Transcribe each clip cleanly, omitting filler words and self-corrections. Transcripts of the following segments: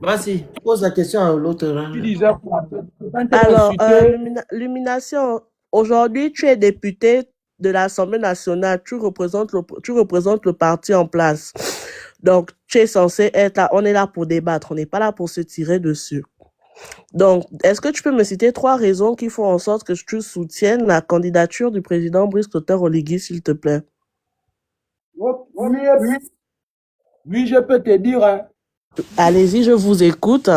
Vas-y, pose la question à l'autre Tu là. disais quoi? Quand tu as Alors, insulté, Lumination, aujourd'hui, tu es député de l'Assemblée nationale, tu représentes le parti en place. Donc, tu es censé être là, on est là pour débattre, on n'est pas là pour se tirer dessus. Donc, est-ce que tu peux me citer trois raisons qui font en sorte que tu soutiennes la candidature du président Brice Clotaire Oligui, s'il te plaît? oh, oui, oui, je peux te dire, hein, Allez-y, je vous écoute.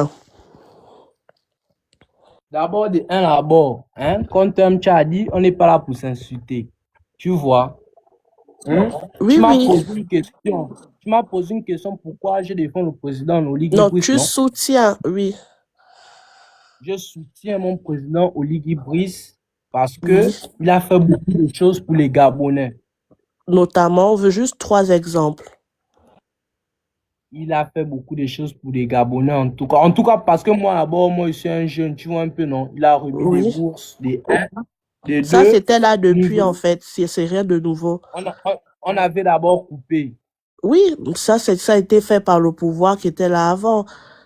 d'abord, de un d'abord, hein, comme tu as dit, on n'est pas là pour s'insulter. Tu vois, hein? Oui, Tu m'as oui. posé une question. Tu m'as posé une question pourquoi je défends le président Oligui Non, Brice, tu non? soutiens, oui, Je soutiens mon président Oligui Brice parce que oui. il a fait beaucoup de choses pour les Gabonais. Notamment, on veut juste trois exemples. Il a fait beaucoup de choses pour les Gabonais en tout cas. En tout cas, parce que moi, d'abord, moi, je suis un jeune, tu vois un peu, non? Il a remis des Oui. bourses, des un, des Ça, deux. c'était là depuis, en Nous, fait. C'est rien de nouveau. on avait d'abord coupé. Oui, ça a été fait par le pouvoir qui était là avant.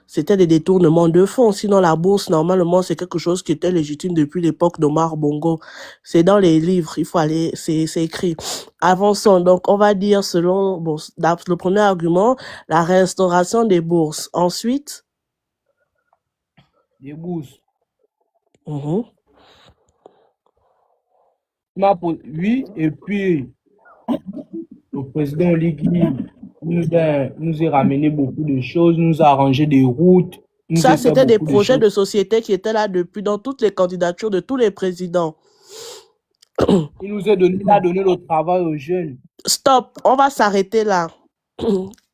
C'était des détournements de fonds. Sinon, la bourse, normalement, c'est quelque chose qui était légitime depuis l'époque d'Omar Bongo. C'est dans les livres, il faut aller, c'est écrit. Avançons. Donc, on va dire, selon, bon, le premier argument, la restauration des bourses. Ensuite, Des bourses. mhm. Oui, et puis le président Oligui nous a ramené beaucoup de choses, nous a arrangé des routes, nous Ça, a fait c'était des beaucoup de projets choses. de société qui étaient là depuis dans toutes les candidatures de tous les présidents. Il a donné le travail aux jeunes. Stop, on va s'arrêter là.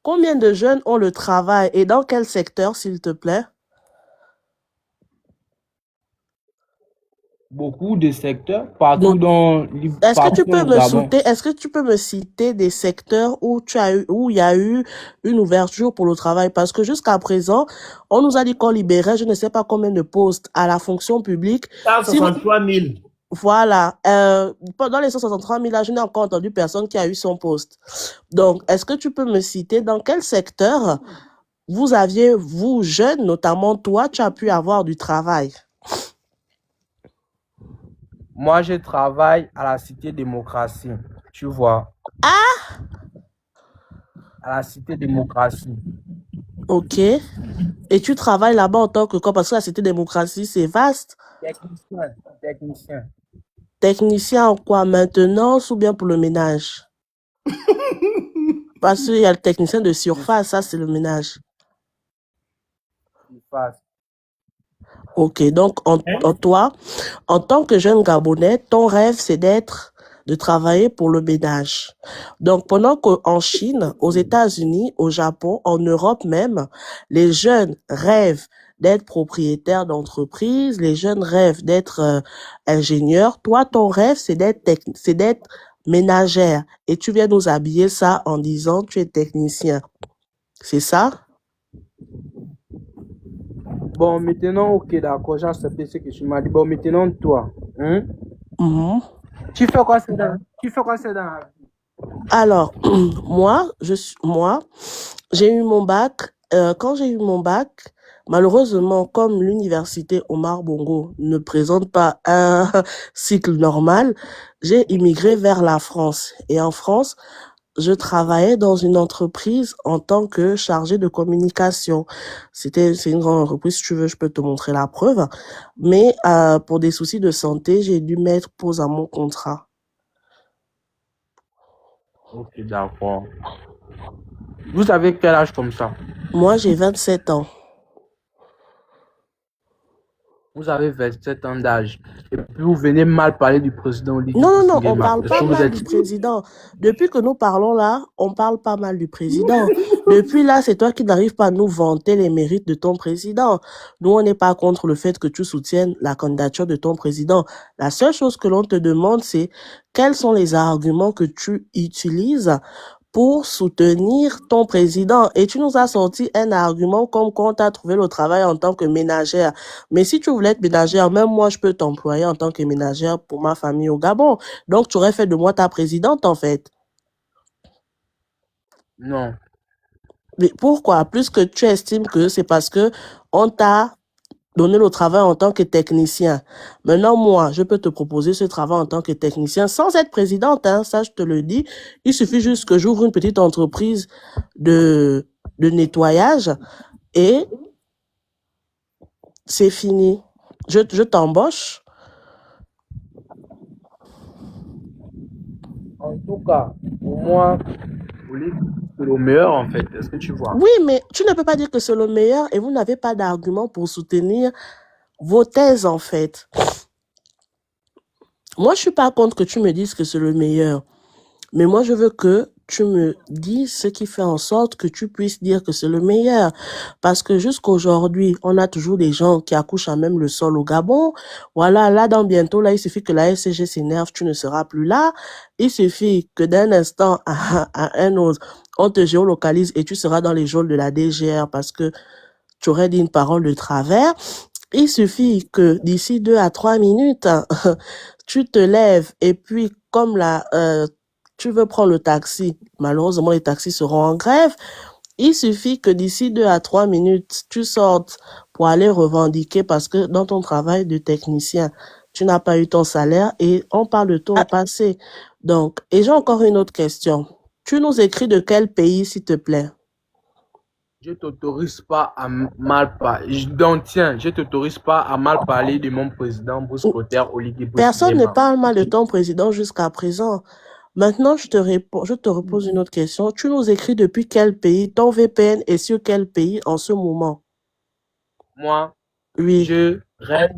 Combien de jeunes ont le travail et dans quel secteur, s'il te plaît? Beaucoup de secteurs, Donc, partout au Gabon. est-ce que tu peux me citer des secteurs où où il y a eu une ouverture pour le travail? Parce que jusqu'à présent, on nous a dit qu'on libérait, je ne sais pas combien de postes à la fonction publique. Si vous, 163 000. voilà, dans les 163 000 là, je n'ai encore entendu personne qui a eu son poste. Donc, est-ce que tu peux me citer dans quel secteur vous aviez, vous jeunes, notamment toi, tu as pu avoir du travail? Moi, je travaille à la Cité Démocratie, tu vois, à la Cité Démocratie. Ok. Et tu travailles là-bas en tant que quoi? Parce que la Cité démocratie, c'est vaste. Technicien, technicien. Technicien en quoi? Maintenance ou bien pour le ménage? Parce qu'il y a le technicien de Je surface, ça c'est le ménage. suis face. Ok, donc Hein? toi, en tant que jeune Gabonais, ton rêve c'est de travailler pour le ménage. Donc pendant qu'en Chine, aux États-Unis, au Japon, en Europe même, les jeunes rêvent d'être propriétaires d'entreprises, les jeunes rêvent d'être ingénieurs. Toi, ton rêve c'est d'être ménagère. Et tu viens nous habiller ça en disant tu es technicien. C'est ça? Bon, maintenant, ok, d'accord, j'ai accepté ce que tu m'as dit. Bon, maintenant, toi, hein? Mhm. Tu fais quoi c'est dans la vie? Alors, moi, j'ai eu mon bac. Quand j'ai eu mon bac, malheureusement, comme l'université Omar Bongo ne présente pas un cycle normal, j'ai immigré vers la France. Et en France, je travaillais dans une entreprise en tant que chargé de communication. C'est une grande entreprise. Si tu veux, je peux te montrer la preuve. Mais pour des soucis de santé, j'ai dû mettre pause à mon contrat. Ok, d'accord. Vous avez quel âge comme ça? Moi, j'ai 27 ans. Vous avez 27 ans d'âge. Et puis vous venez mal parler du président Oligui Non, non, non, on Nguema. parle Est-ce pas que vous mal êtes... du président. Depuis que nous parlons là, on parle pas mal du président. Depuis là, c'est toi qui n'arrives pas à nous vanter les mérites de ton président. Nous, on n'est pas contre le fait que tu soutiennes la candidature de ton président. La seule chose que l'on te demande, c'est quels sont les arguments que tu utilises pour soutenir ton président. Et tu nous as sorti un argument comme quand tu as trouvé le travail en tant que ménagère. Mais si tu voulais être ménagère, même moi, je peux t'employer en tant que ménagère pour ma famille au Gabon. Donc, tu aurais fait de moi ta présidente, en fait. Non. Mais pourquoi? Plus que tu estimes que c'est parce que on t'a donné le travail en tant que technicien. Maintenant, moi, je peux te proposer ce travail en tant que technicien sans être présidente, hein, ça je te le dis. Il suffit juste que j'ouvre une petite entreprise de nettoyage et c'est fini. Je t'embauche. En tout cas, pour moi, c'est le meilleur en fait. Est-ce que tu vois? Oui, mais tu ne peux pas dire que c'est le meilleur et vous n'avez pas d'argument pour soutenir vos thèses en fait. Moi, je suis pas contre que tu me dises que c'est le meilleur. Mais moi, je veux que tu me dises ce qui fait en sorte que tu puisses dire que c'est le meilleur. Parce que jusqu'aujourd'hui, on a toujours des gens qui accouchent à même le sol au Gabon. Voilà, là, dans bientôt, là, il suffit que la SCG s'énerve, tu ne seras plus là. Il suffit que d'un instant à un autre, on te géolocalise et tu seras dans les geôles de la DGR parce que tu aurais dit une parole de travers. Il suffit que d'ici 2 à 3 minutes, tu te lèves et puis comme là, tu veux prendre le taxi, malheureusement les taxis seront en grève, il suffit que d'ici 2 à 3 minutes, tu sortes pour aller revendiquer parce que dans ton travail de technicien, tu n'as pas eu ton salaire et on parle de toi au passé. Donc, et j'ai encore une autre question. Tu nous écris de quel pays, s'il te plaît? Je t'autorise pas à mal parler. Donc, tiens, je t'autorise pas à mal parler de mon président Bruce Potter, Olivier Bruce Personne ne Guillemard. parle mal de ton président jusqu'à présent. Maintenant, je te repose une autre question. Tu nous écris depuis quel pays? Ton VPN est sur quel pays en ce moment? Moi, Oui. je reste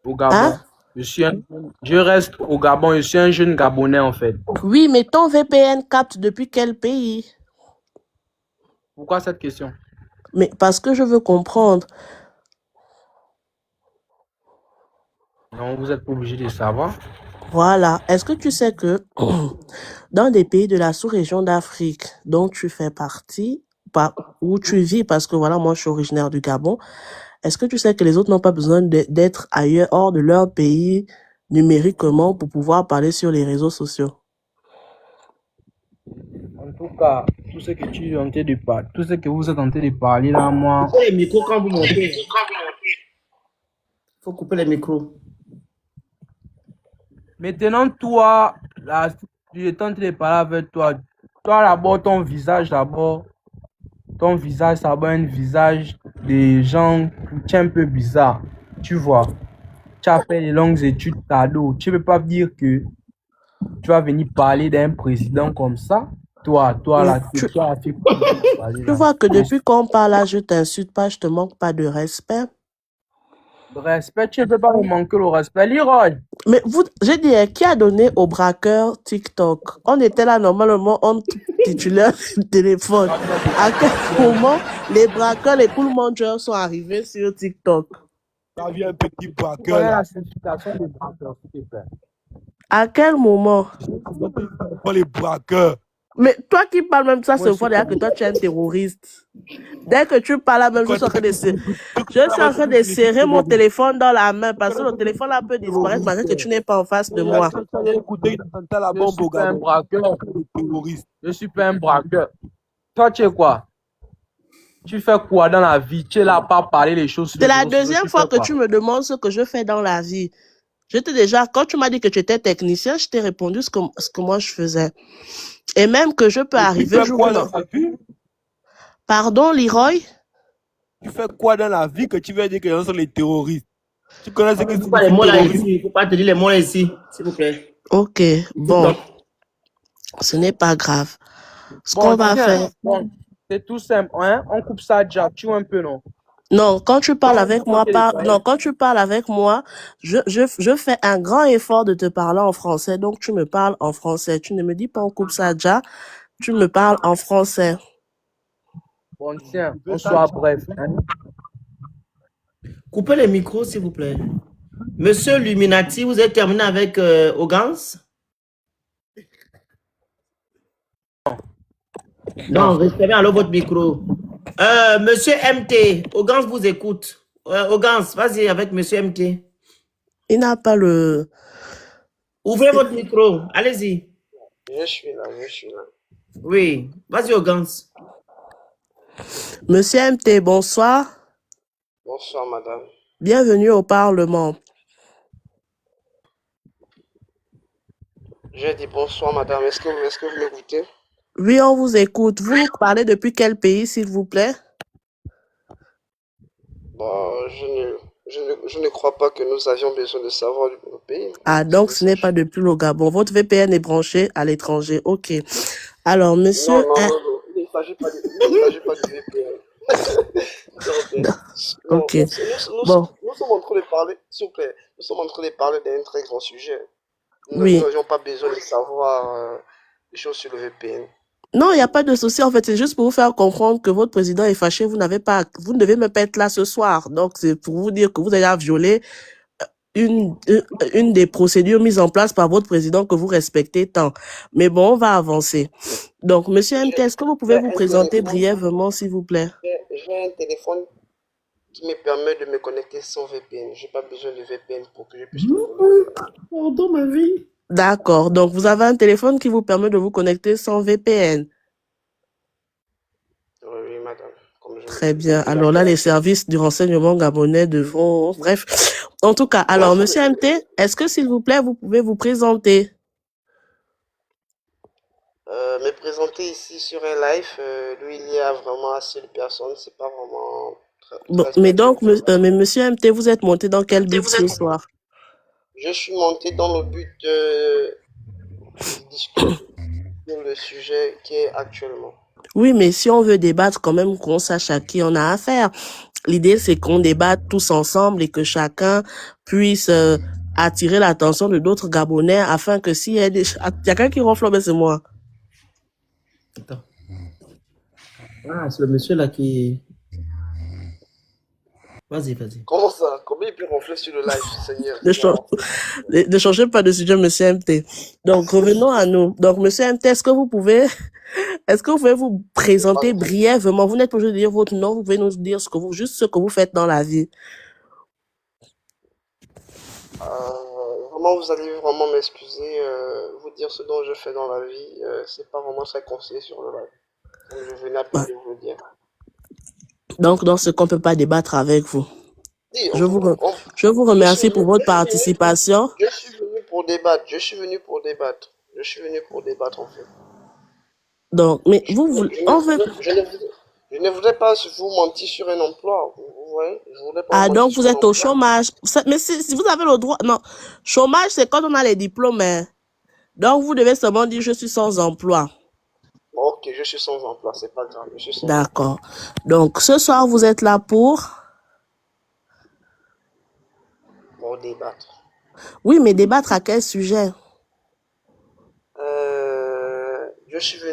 au Gabon. Hein? Je reste au Gabon. Je suis un jeune Gabonais en fait. Oui, mais ton VPN capte depuis quel pays? Pourquoi cette question? Mais parce que je veux comprendre. Non, vous n'êtes pas obligé de savoir. Voilà. Est-ce que tu sais que dans des pays de la sous-région d'Afrique dont tu fais partie, où tu vis, parce que voilà, moi je suis originaire du Gabon, est-ce que tu sais que les autres n'ont pas besoin d'être ailleurs, hors de leur pays, numériquement, pour pouvoir parler sur les réseaux sociaux? En tout cas, tout ce que tu es en train de parler, tout ce que vous êtes en train de parler là, moi. Coupez les micros quand vous montez. Il faut couper les micros. Maintenant, toi, là, tu es en train de parler avec toi. Toi, d'abord, ton visage, ça va un visage des gens qui est un peu bizarre. Tu vois, tu as fait les longues études TADO. Tu ne peux pas dire que tu vas venir parler d'un président comme ça. Toi, là, tu as fait quoi? Tu vois que depuis qu'on parle là, je t'insulte pas, je te manque pas de respect. Respect, tu ne peux pas me manquer le respect, Leroy. Mais j'ai dit, qui a donné au braqueur TikTok? On était là, normalement, on titulaire le téléphone. À quel moment les braqueurs, les cool mangers sont arrivés sur TikTok? Ça vient un petit braqueur. Là. La signification des braqueurs, s'il te plaît. À quel moment? Pas les braqueurs. Mais toi qui parles même ça, c'est fois que toi tu es un terroriste. Dès que tu parles là, même je suis en train de serrer mon téléphone dans la main parce que le téléphone là peut disparaître malgré que tu n'es pas en face de moi. Je suis pas un braqueur. Toi, tu es quoi? Tu fais quoi dans la vie? Tu es là pas parler les choses. C'est la deuxième fois que tu me demandes ce que je fais dans la vie. Quand tu m'as dit que tu étais technicien, je t'ai répondu ce que moi je faisais. Et même que je peux arriver... Pardon, Leroy? Tu fais quoi dans la vie que tu veux dire que ce sont les terroristes? Tu connais ce que c'est? Pas les mots là ici. Il ne faut pas te dire les mots là ici, s'il vous plaît. Ok, bon. Ce n'est pas grave. Ce qu'on va faire... C'est tout simple, hein? On coupe ça déjà. Tu vois un peu, non? Non, quand tu parles avec moi, quand tu parles avec moi, je fais un grand effort de te parler en français. Donc, tu me parles en français. Tu ne me dis pas on coupe ça déjà. Tu me parles en français. Bon, tiens, on soit bref. Hein? Coupez les micros, s'il vous plaît. Monsieur Luminati, vous êtes terminé avec Ogans? Non, restez alors votre micro. Monsieur MT, Ogans vous écoute. Ogans, vas-y avec Monsieur MT. Il n'a pas le... Ouvrez votre micro, allez-y. Je suis là. Oui, vas-y Ogans. Monsieur MT, bonsoir. Bonsoir, madame. Bienvenue au Parlement. J'ai dit bonsoir, madame. Est-ce que vous m'écoutez? Oui, on vous écoute. Vous nous parlez depuis quel pays, s'il vous plaît? Bah, je ne crois pas que nous avions besoin de savoir du pays. Ah, donc ce n'est pas depuis le Gabon. Votre VPN est branché à l'étranger. Ok. Alors, monsieur... Non. Il ne s'agit pas de VPN. Ok. Bon. Nous sommes en train de parler, s'il vous plaît, nous sommes en train de parler d'un très grand sujet. Oui. Nous n'avions pas besoin de savoir des choses sur le VPN. Non, il n'y a pas de souci. En fait, c'est juste pour vous faire comprendre que votre président est fâché. Vous ne devez même pas être là ce soir. Donc, c'est pour vous dire que vous avez violé une des procédures mises en place par votre président que vous respectez tant. Mais bon, on va avancer. Donc, monsieur MT, est-ce que vous pouvez vous présenter brièvement, s'il vous plaît? J'ai un téléphone qui me permet de me connecter sans VPN. Je n'ai pas besoin de VPN pour que je puisse me connecter. Pardon, ma vie. D'accord. Donc, vous avez un téléphone qui vous permet de vous connecter sans VPN. Oui, madame. Très bien. Alors là, les services du renseignement gabonais devront... Bref. En tout cas, alors, monsieur MT, est-ce que, s'il vous plaît, vous pouvez vous présenter? Me présenter ici sur un live, lui, il y a vraiment assez de personnes. C'est pas vraiment... Bon, mais donc, mais monsieur MT, vous êtes monté dans quel but ce soir? Je suis monté dans le but de discuter sur le sujet qui est actuellement. Oui, mais si on veut débattre, quand même qu'on sache à qui on a affaire. L'idée, c'est qu'on débatte tous ensemble et que chacun puisse attirer l'attention de d'autres Gabonais afin que s'il y a des... Il y a quelqu'un qui ronfle, mais c'est moi. Attends. Ah, c'est le monsieur là qui... Vas-y. Comment ça? Comment il peut ronfler sur le live, Seigneur? Ne changez pas de sujet, monsieur MT. Donc, revenons à nous. Donc, monsieur MT, est-ce que vous pouvez vous présenter brièvement? Vous n'êtes pas obligé de dire votre nom, vous pouvez nous dire juste ce que vous faites dans la vie. Vraiment, vous allez vraiment m'excuser, vous dire ce dont je fais dans la vie, c'est pas vraiment très conseillé sur le live. Donc, je venais à peine de vous le dire. Donc, dans ce qu'on peut pas débattre avec vous. Si, je vous remercie pour votre participation. Je suis venu pour débattre. Je suis venu pour débattre, en fait. Donc, mais je ne voudrais pas vous mentir sur un emploi. Vous voyez? Donc vous êtes au chômage. Mais si vous avez le droit... Non, chômage, c'est quand on a les diplômes. Hein. Donc, vous devez seulement dire « je suis sans emploi ». Ok, je suis sans emploi, c'est pas grave. D'accord. Donc, ce soir, vous êtes là pour débattre. Oui, mais débattre à quel sujet?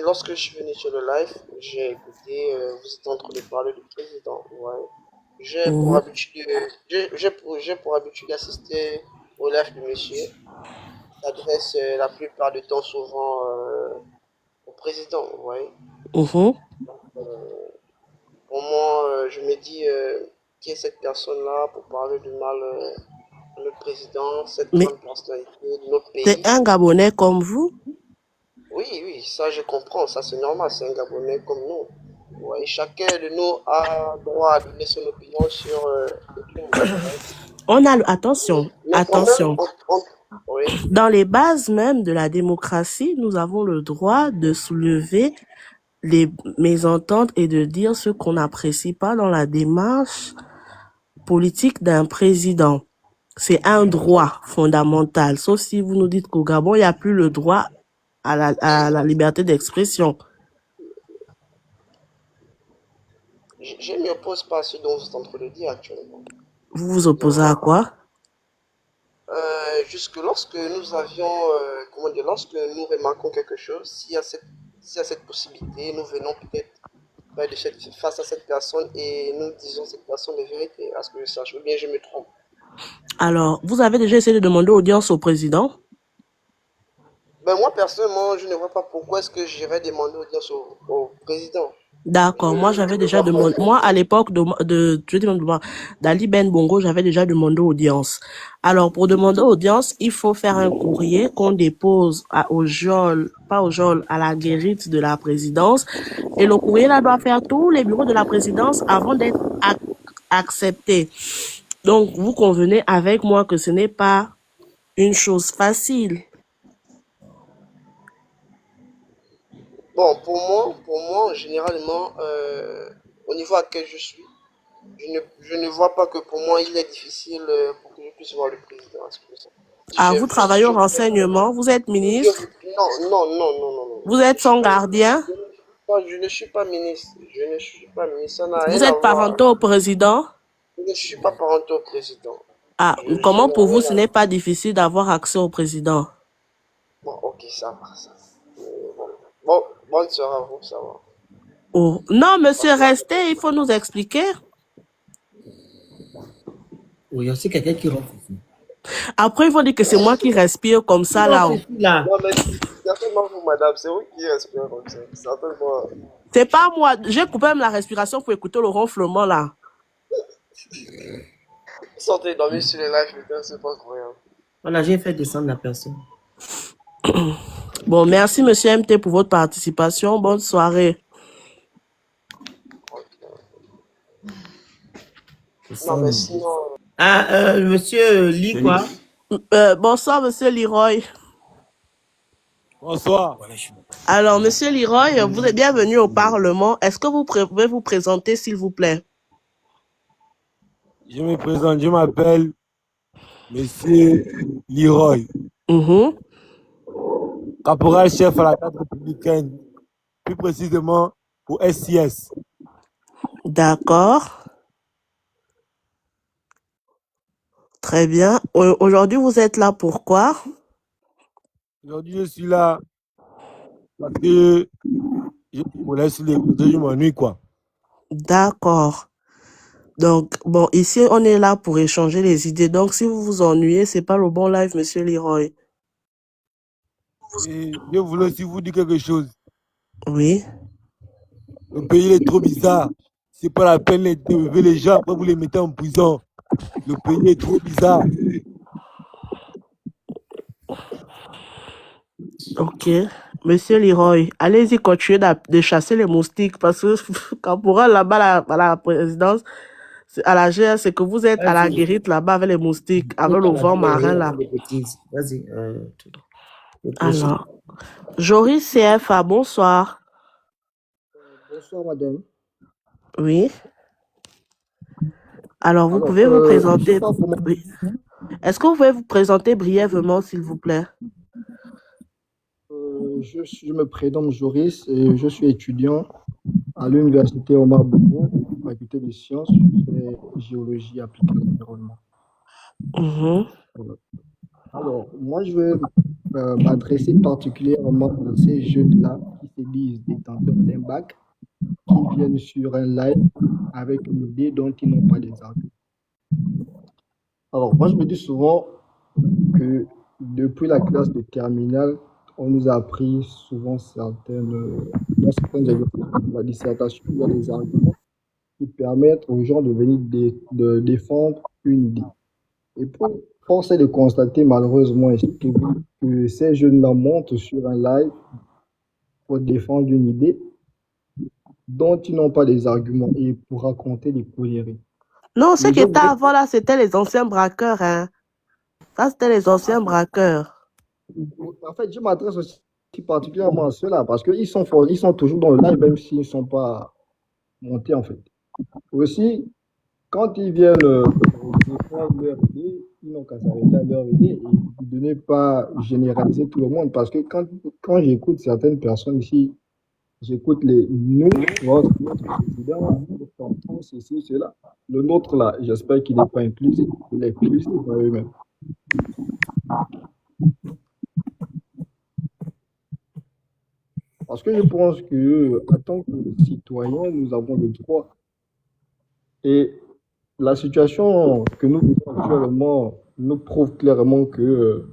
Lorsque je suis venu sur le live, j'ai écouté, vous êtes en train de parler du président. Ouais. J'ai pour habitude d'assister au live du monsieur. Il s'adresse la plupart du temps souvent au président. Ouais. Donc, pour moi, je me dis qui est cette personne-là pour parler du mal de notre président, cette grande personnalité de notre pays. C'est un Gabonais comme vous? Oui, ça je comprends, ça c'est normal, c'est un Gabonais comme nous. Ouais, chacun de nous a droit à donner son opinion sur On a attention. Dans les bases même de la démocratie, nous avons le droit de soulever les mésententes et de dire ce qu'on n'apprécie pas dans la démarche politique d'un président. C'est un droit fondamental, sauf si vous nous dites qu'au Gabon, il n'y a plus le droit à la liberté d'expression. Je ne m'y oppose pas à ce dont vous êtes en train de dire actuellement. Vous vous opposez à quoi? Jusque lorsque nous avions, lorsque nous remarquons quelque chose, s'il y a cette possibilité, nous venons peut-être face à cette personne et nous disons cette personne de vérité, à ce que je sache, ou bien je me trompe. Alors, vous avez déjà essayé de demander audience au président? Ben moi, personnellement, je ne vois pas pourquoi est-ce que j'irais demander audience au président. D'accord. Moi, j'avais déjà demandé. Moi, à l'époque je dis même de moi, d'Ali Ben Bongo, j'avais déjà demandé audience. Alors, pour demander audience, il faut faire un courrier qu'on dépose au geôle, pas au geôle, à la guérite de la présidence. Et le courrier là doit faire tous les bureaux de la présidence avant d'être accepté. Donc, vous convenez avec moi que ce n'est pas une chose facile. Bon, pour moi, généralement, au niveau à quel je suis, je ne vois pas que pour moi, il est difficile pour que je puisse voir le président. Ah, vous travaillez au renseignement, vous êtes ministre, Non. vous êtes son gardien, Je ne suis pas ministre. Je ne suis pas ministre. Ça n'a rien vous à êtes voir. parental au président. Je ne suis pas parental au président. Ah, comment pour vous ce n'est pas difficile d'avoir accès au président? Bon, ok, ça va. Bon, bonne soirée à vous, ça va. Oh. Non, monsieur, restez, il faut nous expliquer. Oui, il y a aussi quelqu'un qui rentre ici. Après, il faut dire que c'est moi qui respire comme ça là. Là. Non, mais certainement vous, madame, c'est vous qui respirez comme ça. Certainement. C'est pas moi. J'ai coupé même la respiration pour écouter le ronflement là. Sortez dormir sur les lives, putain, c'est pas croyable. Voilà, j'ai fait descendre la personne. Bon, merci monsieur MT pour votre participation. Bonne soirée. Non, mais sinon. Ah, monsieur Lee, quoi? Bonsoir, monsieur Leroy. Bonsoir. Alors, monsieur Leroy, vous êtes bienvenu au Parlement. Est-ce que vous pouvez vous présenter, s'il vous plaît? Je me présente, je m'appelle monsieur Leroy. Caporal chef à la garde républicaine, plus précisément pour SIS. D'accord. Très bien. Aujourd'hui, vous êtes là pourquoi? Aujourd'hui, je suis là parce que je me laisse les réseaux, je m'ennuie, quoi. D'accord. Donc, bon, ici, on est là pour échanger les idées. Donc, si vous vous ennuyez, c'est pas le bon live, monsieur Leroy. Et je voulais aussi vous dire quelque chose. Oui. Le pays est trop bizarre. C'est pas la peine de lever les gens, après vous les mettez en prison. Le pays est trop bizarre. Ok. Monsieur Leroy, allez-y, continuez de chasser les moustiques parce que caporal là-bas à la présidence, à la GR, c'est que vous êtes à la guérite là-bas avec les moustiques, avec le vent marin là. Vas-y. Alors, Joris CFA, bonsoir. Bonsoir, madame. Oui. Alors, vous pouvez vous présenter. Oui. Est-ce que vous pouvez vous présenter brièvement, s'il vous plaît? Je me prénomme Joris et je suis étudiant à l'université Omar Bongo, faculté des sciences, je fais géologie appliquée à l'environnement. Voilà. Alors, moi, je veux m'adresser particulièrement à ces jeunes-là qui se disent détenteurs d'un bac, qui viennent sur un live avec une idée dont ils n'ont pas des arguments. Alors, moi, je me dis souvent que depuis la classe de terminale, on nous a appris souvent dans certaines exercices de la dissertation, il y a des arguments qui permettent aux gens de venir de défendre une idée. Et pour force est de constater malheureusement ici que ces jeunes-là montent sur un live pour défendre une idée dont ils n'ont pas des arguments et pour raconter des conneries. Non, ce qui était avant là, c'était les anciens braqueurs, hein. Ça, c'était les anciens braqueurs. En fait, je m'adresse aussi particulièrement à ceux-là parce qu'ils sont forts, ils sont toujours dans le live, même s'ils ne sont pas montés, en fait. Aussi, quand ils viennent défendre leur idée, ils n'ont qu'à s'arrêter à leur idée et de ne pas généraliser tout le monde. Parce que quand j'écoute certaines personnes ici, j'écoute notre président, ceci, cela. Le nôtre, là, j'espère qu'il n'est pas inclusif, il est inclusif à eux-mêmes. Parce que je pense qu'en tant que citoyens, nous avons le droit. Et la situation que nous vivons actuellement nous prouve clairement que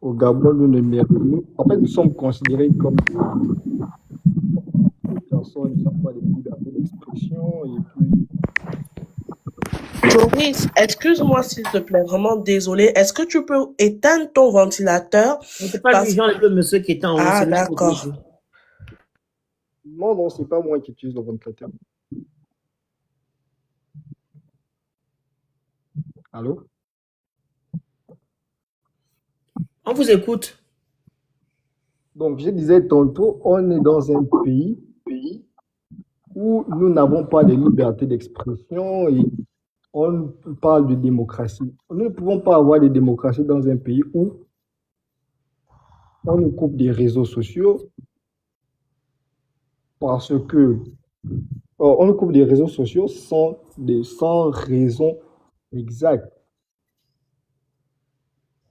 au Gabon, nous ne méritons. En fait, nous sommes considérés comme des personnes personnes ne sont pas des libertés d'expression. Et puis, Joris, excuse-moi s'il te plaît, vraiment désolé. Est-ce que tu peux éteindre ton ventilateur? C'est pas lui, Parce... Jean, le monsieur qui est en haut. Ah, c'est lui qui est d'accord. dessus. non, c'est pas moi qui utilise le ventilateur. Allô? On vous écoute. Donc, je disais tantôt, on est dans un pays où nous n'avons pas de liberté d'expression et on parle de démocratie. Nous ne pouvons pas avoir de démocratie dans un pays où on nous coupe des réseaux sociaux parce que on nous coupe des réseaux sociaux sans raison exacte.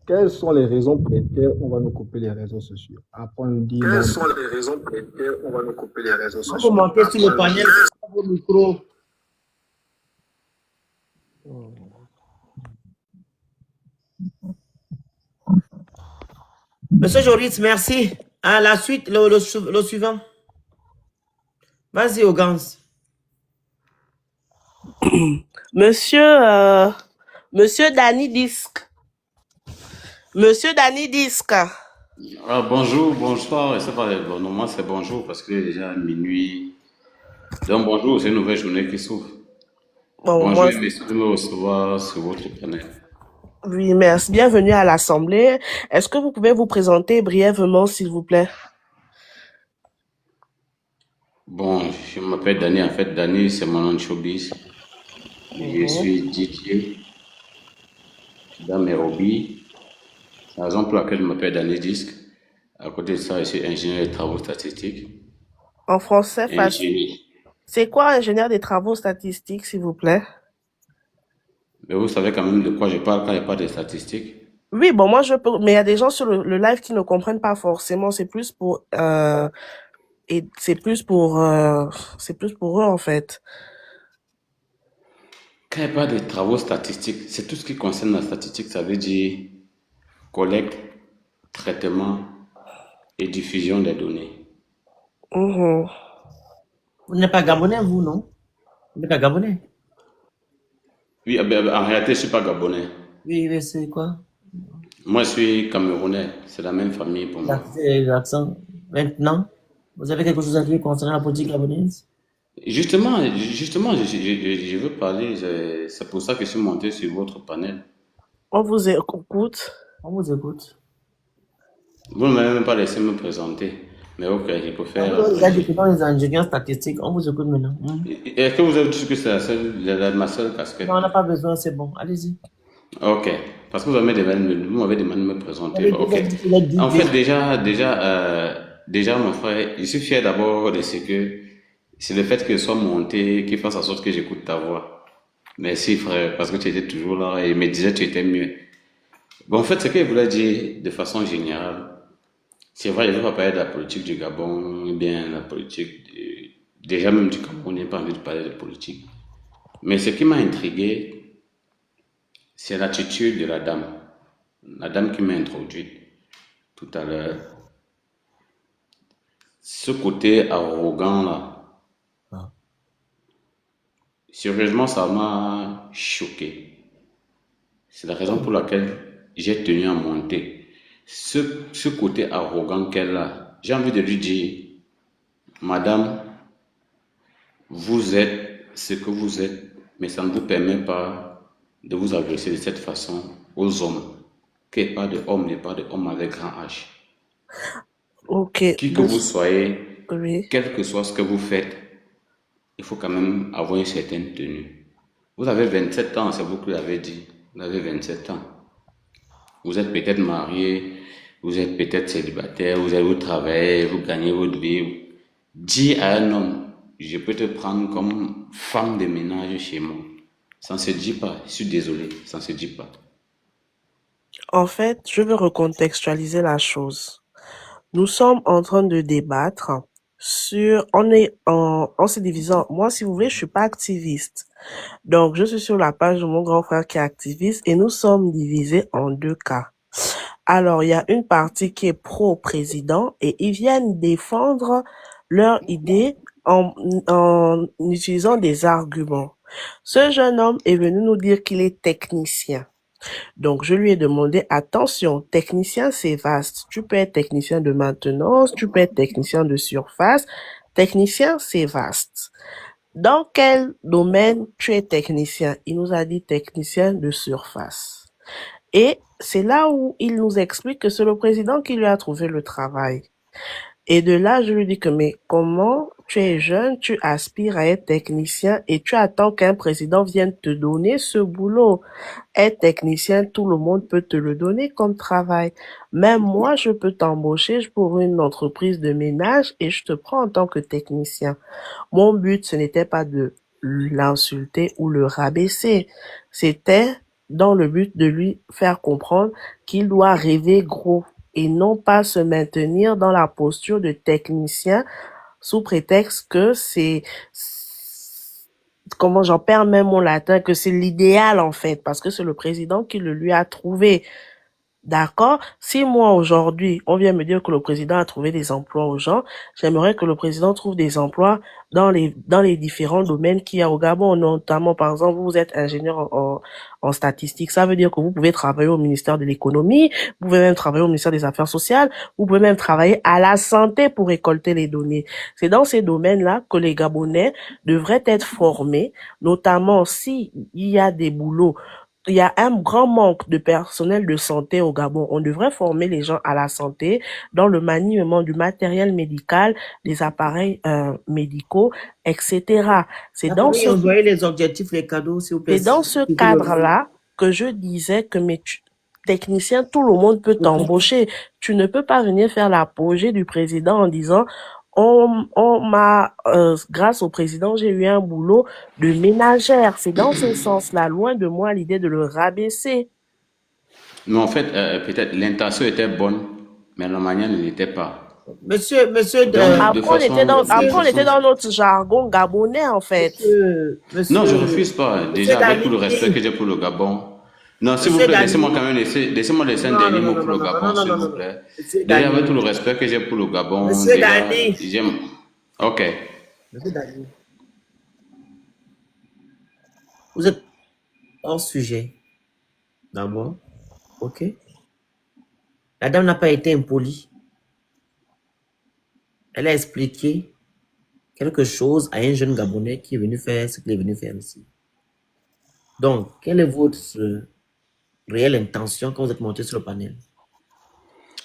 Quelles sont les raisons pour lesquelles on va nous couper les réseaux sociaux? Après, on nous dit Quelles non. sont les raisons pour lesquelles on va nous couper les réseaux On sociaux? peut monter sur le panel, vos micros. Monsieur Joris, merci. À la suite, le suivant. Vas-y, Ogans. Monsieur Danny Disque. Monsieur Danny Disque. Ah, bonjour, bonsoir. C'est pas bon, normalement c'est bonjour parce que déjà minuit. Donc bonjour, c'est une nouvelle journée qui s'ouvre. Bon, Bonjour moi, et merci de me recevoir sur votre panel. oui, merci. Bienvenue à l'Assemblée. Est-ce que vous pouvez vous présenter brièvement, s'il vous plaît? Bon, je m'appelle Dani. En fait, Dani, c'est mon nom de showbiz. Je suis DJ dans mes hobbies. C'est la raison pour laquelle je m'appelle Dani Disque. À côté de ça, je suis ingénieur des travaux statistiques. En français facile. Ingénieur. C'est quoi ingénieur des travaux statistiques, s'il vous plaît? Mais vous savez quand même de quoi je parle quand il n'y a pas de statistiques. Oui, bon, moi je peux, mais il y a des gens sur le live qui ne comprennent pas forcément. C'est plus pour c'est plus pour eux en fait. Quand il n'y a pas de travaux statistiques, c'est tout ce qui concerne la statistique, ça veut dire collecte, traitement et diffusion des données. Mhm. Vous n'êtes pas Gabonais, vous, non? Vous n'êtes pas Gabonais? Oui, en réalité, je ne suis pas gabonais. Oui, mais c'est quoi? Moi, je suis camerounais. C'est la même famille pour moi. L'accent. Maintenant, vous avez quelque chose à dire concernant la politique gabonaise? Justement, je veux parler. C'est pour ça que je suis monté sur votre panel. On vous écoute. On vous écoute. Vous ne m'avez même pas laissé me présenter. Mais ok, je peux faire. Il y a des les ingénieurs statistiques. On vous écoute maintenant. Est-ce que vous avez dit que c'est ma seule casquette? Non, on n'a pas besoin, c'est bon. Allez-y. Ok, parce que vous m'avez demandé de me présenter. Ok. En fait, déjà, mon frère, je suis fier d'abord de ce que c'est le fait que soit monté qui fasse en sorte que j'écoute ta voix. Merci, frère, parce que tu étais toujours là et me disais que tu étais mieux. Bon, en fait, ce que je voulais dire de façon générale, c'est vrai, je ne veux pas parler de la politique du Gabon, ou bien la politique déjà même du Cameroun, je n'ai pas envie de parler de politique. Mais ce qui m'a intrigué, c'est l'attitude de la dame qui m'a introduit tout à l'heure. Ce côté arrogant là, sérieusement, ça m'a choqué. C'est la raison pour laquelle j'ai tenu à monter. Ce côté arrogant qu'elle a, j'ai envie de lui dire, madame, vous êtes ce que vous êtes, mais ça ne vous permet pas de vous adresser de cette façon aux hommes. Qu'il n'y ait pas de homme, il n'y a pas de homme avec grand H. Ok. Qui que vous soyez, Oui. quel que soit ce que vous faites, il faut quand même avoir une certaine tenue. Vous avez 27 ans, c'est vous qui l'avez dit. Vous avez 27 ans. Vous êtes peut-être marié, vous êtes peut-être célibataire, vous travaillez, vous gagnez votre vie. Dis à un homme, je peux te prendre comme femme de ménage chez moi. Ça ne se dit pas. Je suis désolé, ça ne se dit pas. En fait, je veux recontextualiser la chose. Nous sommes en train de débattre sur, on s'est divisé moi, si vous voulez, je suis pas activiste. Donc, je suis sur la page de mon grand frère qui est activiste et nous sommes divisés en deux cas. Alors, il y a une partie qui est pro-président et ils viennent défendre leur idée en utilisant des arguments. Ce jeune homme est venu nous dire qu'il est technicien. Donc, je lui ai demandé, attention, technicien, c'est vaste. Tu peux être technicien de maintenance, tu peux être technicien de surface. Technicien, c'est vaste. Dans quel domaine tu es technicien? Il nous a dit technicien de surface. Et c'est là où il nous explique que c'est le président qui lui a trouvé le travail. Et de là, je lui dis que, mais comment tu es jeune, tu aspires à être technicien et tu attends qu'un président vienne te donner ce boulot. Être technicien, tout le monde peut te le donner comme travail. Même moi, je peux t'embaucher pour une entreprise de ménage et je te prends en tant que technicien. Mon but, ce n'était pas de l'insulter ou le rabaisser. C'était dans le but de lui faire comprendre qu'il doit rêver gros et non pas se maintenir dans la posture de technicien sous prétexte que comment j'en perds même mon latin, que c'est l'idéal en fait, parce que c'est le président qui le lui a trouvé. D'accord? Si moi aujourd'hui, on vient me dire que le président a trouvé des emplois aux gens, j'aimerais que le président trouve des emplois dans les différents domaines qu'il y a au Gabon, notamment par exemple, vous êtes ingénieur en statistique, ça veut dire que vous pouvez travailler au ministère de l'économie, vous pouvez même travailler au ministère des Affaires sociales, vous pouvez même travailler à la santé pour récolter les données. C'est dans ces domaines-là que les Gabonais devraient être formés, notamment s'il y a des boulots. Il y a un grand manque de personnel de santé au Gabon. On devrait former les gens à la santé dans le maniement du matériel médical, des appareils médicaux, etc. C'est dans Attendez, ce, envoyez les objectifs, les cadeaux, s'il vous plaît. c'est dans ce cadre-là que je disais que mes techniciens, tout le monde peut t'embaucher. Tu ne peux pas venir faire l'apogée du président en disant grâce au président, j'ai eu un boulot de ménagère. C'est dans ce sens-là, loin de moi l'idée de le rabaisser. Mais en fait, peut-être l'intention était bonne, mais la manière ne l'était pas. Monsieur, Donc, de Après, on était dans notre jargon gabonais, en fait. Non, je refuse pas. Déjà, avec tout le respect que j'ai pour le Gabon. Non, s'il vous plaît, laissez-moi quand même laissez-moi laisser un dernier mot pour le Gabon, s'il vous plaît. Déjà, avec tout le respect que j'ai pour le Gabon, Monsieur Dani. j'aime. Ok. Monsieur Dani. Vous êtes hors sujet. D'abord. Ok. La dame n'a pas été impolie. Elle a expliqué quelque chose à un jeune Gabonais qui est venu faire ce qu'il est venu faire ici. Donc, quelle est votre réelle intention quand vous êtes monté sur le panel?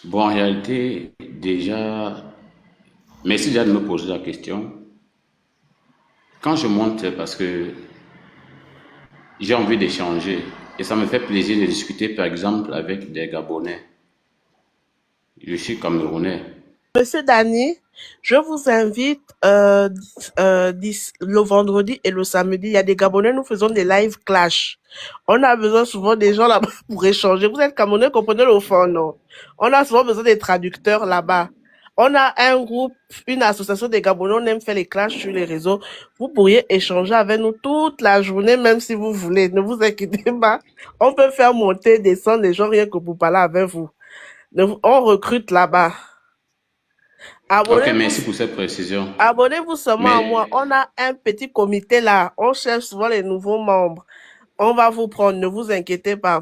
Bon, en réalité, déjà, merci déjà de me poser la question. Quand je monte, c'est parce que j'ai envie d'échanger et ça me fait plaisir de discuter, par exemple, avec des Gabonais. Je suis Camerounais. Monsieur Dani, je vous invite le vendredi et le samedi. Il y a des Gabonais, nous faisons des live clash. On a besoin souvent des gens là-bas pour échanger. Vous êtes Camerounais, comprenez le fond, non? On a souvent besoin des traducteurs là-bas. On a un groupe, une association des Gabonais, on aime faire les clashs sur les réseaux. Vous pourriez échanger avec nous toute la journée, même si vous voulez. Ne vous inquiétez pas. On peut faire monter, descendre les gens rien que pour parler avec vous. On recrute là-bas. Ok, merci pour cette précision. Abonnez-vous seulement à moi. On a un petit comité là. On cherche souvent les nouveaux membres. On va vous prendre, ne vous inquiétez pas.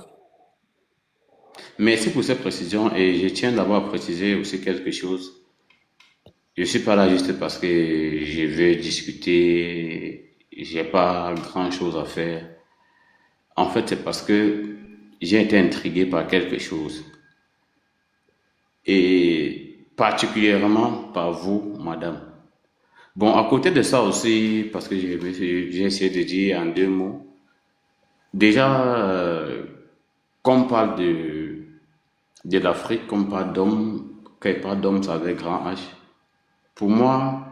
Merci pour cette précision et je tiens d'abord à préciser aussi quelque chose. Je suis pas là juste parce que je veux discuter, j'ai pas grand-chose à faire. En fait, c'est parce que j'ai été intrigué par quelque chose. Et particulièrement par vous, madame. Bon, à côté de ça aussi, parce que j'ai essayé de dire en 2 mots, déjà, qu'on parle de l'Afrique, qu'on parle d'hommes, qu'on parle d'hommes avec grand H. Pour moi,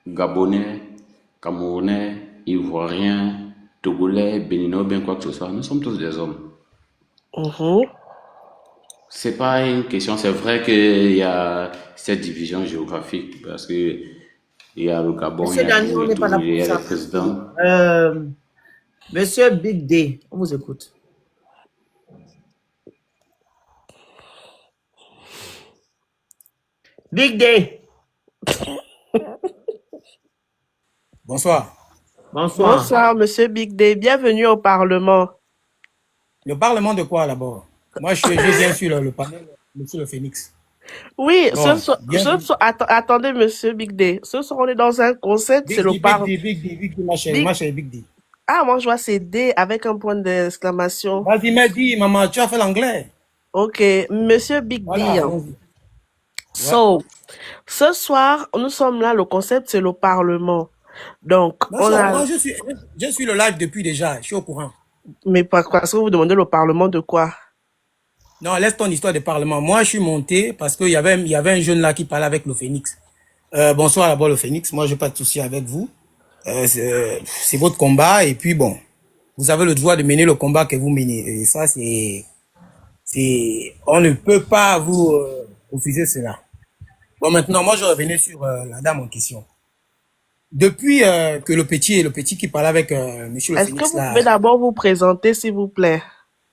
Gabonais, Camerounais, Ivoiriens, Togolais, Béninois, bien quoi que ce soit, nous sommes tous des hommes. C'est pas une question, c'est vrai qu'il y a cette division géographique parce que il y a le Gabon, il y a le président. Monsieur Big D, on vous écoute. Big D. Bonsoir. Bonsoir. Bonsoir, monsieur Big Day. Bienvenue au Parlement. Le Parlement de quoi d'abord? Moi, je viens sur le panel, monsieur le Phénix. Oui, Bon, attendez, monsieur Big Day. Ce soir, on est dans un concept, c'est le Parlement. Big D, ma chérie, Big D. Ah, moi, je vois c'est D avec un point d'exclamation. Vas-y, m'a dit, maman, tu as fait l'anglais. Ok, monsieur Big Voilà, D. allons-y. So, ce soir, nous sommes là, le concept, c'est le Parlement. Donc, Moi, je suis le live depuis déjà, je suis au courant. Mais parce que vous demandez le Parlement de quoi? Non, laisse ton histoire de Parlement. Moi, je suis monté parce qu'il y avait un jeune là qui parlait avec le Phénix. Bonsoir d'abord le Phénix, moi, je n'ai pas de souci avec vous. C'est votre combat et puis bon, vous avez le droit de mener le combat que vous menez. Et ça, on ne peut pas vous refuser cela. Bon, maintenant, moi, je revenais sur la dame en question. Depuis que le petit qui parlait avec monsieur le Est-ce Phénix que vous là. pouvez d'abord vous présenter, s'il vous plaît?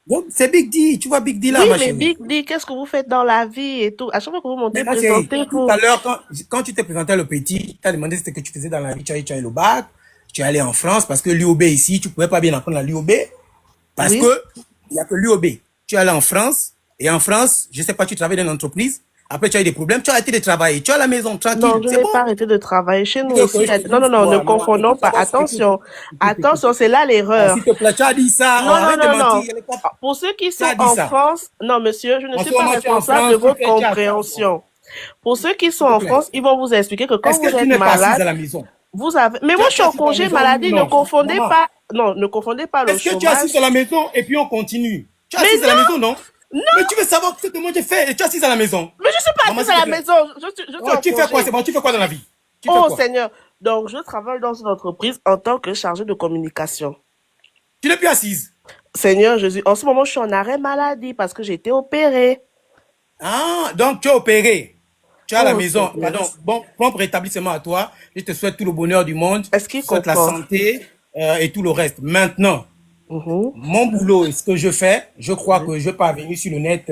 Donc, c'est Big D, tu vois Big D là, Oui, ma mais chérie. Big D, qu'est-ce que vous faites dans la vie et tout? À chaque fois que vous montez, Mais ma chérie, présentez-vous. tout à l'heure, quand tu t'es présenté à le petit, tu as demandé ce que tu faisais dans la vie, tu as eu le bac, tu es allé en France parce que l'UOB ici, tu pouvais pas bien apprendre la l'UOB parce Oui. que il y a que l'UOB. Tu es allé en France et en France, je sais pas, tu travailles dans une entreprise, après tu as eu des problèmes, tu as arrêté de travailler, tu es à la maison tranquille, Non, je c'est n'ai bon. pas arrêté de travailler. Chez nous Tu veux aussi, que je te non, dise ne quoi, maman? confondons Écoute pas. d'abord, Attention, écoute. attention, c'est là Ah, l'erreur. s'il te plaît, tu as dit ça, Non, arrête de non, non. mentir. Pour ceux qui Tu as sont dit en ça. France, non, monsieur, je ne En suis ce pas moment, tu es en responsable de France, votre tu as compréhension. Pour ceux qui sont S'il te en plaît. France, ils vont vous expliquer que quand Est-ce vous que tu êtes n'es pas assise malade, à la maison? vous avez. Mais Tu moi, as je suis en assise à la congé maison, maladie. oui ou Ne non? confondez Maman. pas. Non, ne confondez pas le Est-ce que tu es chômage. assise à la maison et puis on continue? Tu es Mais assise à la non, maison, non? non. Mais tu veux savoir ce que moi j'ai fait et tu es assise à la maison. Mais je suis pas Maman, assise s'il à te la plaît. maison. Je suis Oh, en tu fais quoi? congé. C'est bon, tu fais quoi dans la vie? Tu fais Oh quoi? Seigneur. Donc, je travaille dans une entreprise en tant que chargé de communication. Tu n'es plus assise. Seigneur Jésus, en ce moment, je suis en arrêt maladie parce que j'ai été opérée. Ah, donc tu es opéré. Tu es à la Oh maison. Seigneur. Pardon, bon, propre rétablissement à toi. Je te souhaite tout le bonheur du monde. Est-ce Je qu'il te souhaite la comprend? santé et tout le reste. Maintenant, Mhm. mon boulot et ce que je fais, je crois que je ne vais pas venir sur le net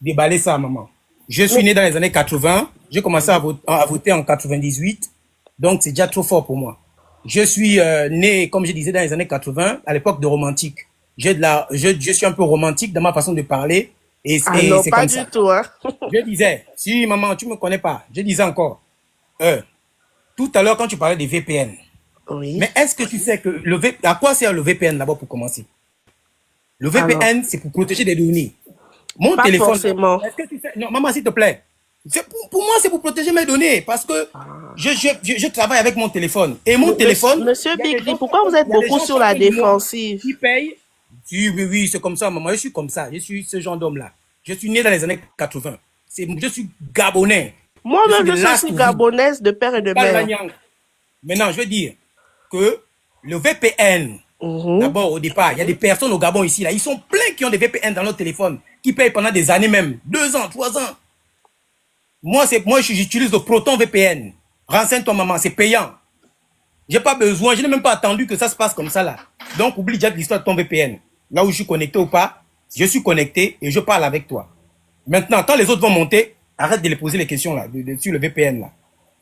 déballer ça, maman. Je suis né dans les années 80. J'ai commencé à voter en 98. Donc, c'est déjà trop fort pour moi. Je suis né, comme je disais, dans les années 80, à l'époque de romantique. Je suis un peu romantique dans ma façon de parler. Et Ah non, c'est pas comme du ça. tout, hein. Je disais, si maman, tu me connais pas, je disais encore, tout à l'heure quand tu parlais des VPN, Oui. mais est-ce que tu sais que à quoi sert le VPN d'abord pour commencer? Le Alors, VPN, c'est pour protéger des données. Mon pas téléphone, forcément. est-ce que tu sais? Non, maman, s'il te plaît. Pour moi, c'est pour protéger mes données parce que je travaille avec mon téléphone. Et mon téléphone, Monsieur il y a des Big D, gens pourquoi vous qui- êtes il y a des beaucoup gens sur qui la payent moi, défensive? qui payent. Oui, oui, oui, c'est comme ça, maman. Je suis comme ça. Je suis ce genre d'homme-là. Je suis né dans les années 80. Je suis gabonais. Moi-même, de je suis aussi Lastouville. gabonaise de père et de Pas mère. Lanyang. Maintenant, je veux dire que le VPN, Mhm. d'abord, au départ, il y a des personnes au Gabon ici, là, ils sont pleins qui ont des VPN dans leur téléphone, qui payent pendant des années même, 2 ans, 3 ans. Moi, j'utilise le Proton VPN. Renseigne-toi, maman, c'est payant. J'ai pas besoin, je n'ai même pas attendu que ça se passe comme ça, là. Donc, oublie déjà l'histoire de ton VPN. Là où je suis connecté ou pas, je suis connecté et je parle avec toi. Maintenant, quand les autres vont monter, arrête de les poser les questions, là, sur le VPN, là.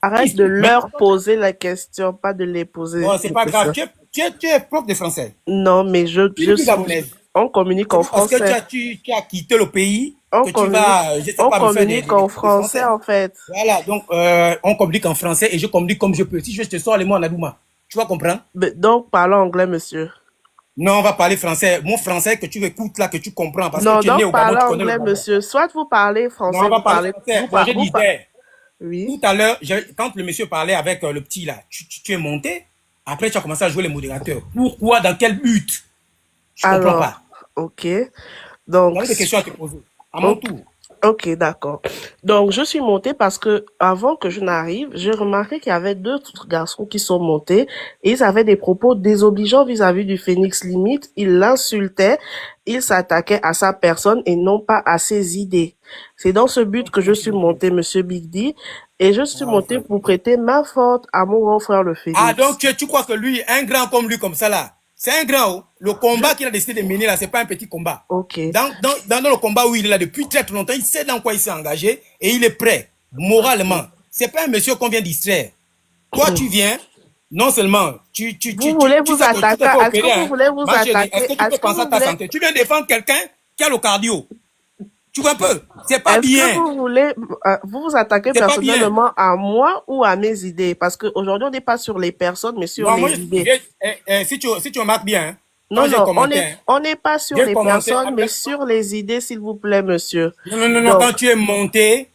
Arrête de leur poser la question, pas de les poser. Non, c'est pas grave. Tu es prof de français. Non, mais Tu es plus gabonaise. on communique en Parce que français. tu as quitté le pays, On que tu vas, je sais on pas, me faire communique en français, en fait. Voilà, donc on communique en français et je communique comme je peux. Si je te sors les mots en adouma, tu vas comprendre? Donc, parlons anglais, monsieur. Non, on va parler français. Mon français que tu écoutes là, que tu comprends, parce Non, que tu es né donc au Gabon, parlez tu connais le anglais, Gabon. monsieur. Soit vous parlez français, Non, on va vous parler parlez... français. vous Moi, par- je vous par- disais, Oui. tout à l'heure, quand le monsieur parlait avec le petit là, tu es monté, après tu as commencé à jouer les modérateurs. Pourquoi? Dans quel but? Je comprends Alors, pas. ok. Donc, J'avais des questions à te poser. À mon tour. ok, d'accord. Donc, je suis montée parce que avant que je n'arrive, j'ai remarqué qu'il y avait deux autres garçons qui sont montés et ils avaient des propos désobligeants vis-à-vis du Phénix. Limite, ils l'insultaient, ils s'attaquaient à sa personne et non pas à ses idées. C'est dans ce but que je suis montée, monsieur Big D, et je suis montée pour prêter main forte à mon grand frère le Phénix. Ah, donc tu crois que lui, un grand comme lui, comme ça là, c'est un grand, oh. Le combat qu'il a décidé de mener là, c'est pas un petit combat. Ok. Dans le combat où il est là depuis très longtemps, il sait dans quoi il s'est engagé et il est prêt, moralement. C'est pas un monsieur qu'on vient distraire. Toi, tu viens, Non seulement, Vous voulez tu vous sais que tu t'es attaquer, fait est-ce opérer, que vous hein. voulez vous Ma chérie, est-ce attaquer, que tu peux est-ce que penser à vous ta voulez, santé? Tu viens défendre quelqu'un qui a le cardio. Tu vois un peu? C'est pas est-ce que bien. vous voulez vous attaquer C'est pas bien. personnellement à moi ou à mes idées? Parce qu'aujourd'hui, on n'est pas sur les personnes, mais sur Non, moi, les idées. si tu remarques bien, hein, quand Non, j'ai non, commenté, hein, on n'est pas sur j'ai les commenté personnes, mais avec... sur les idées, s'il vous plaît, monsieur. Non, quand Donc, tu es monté,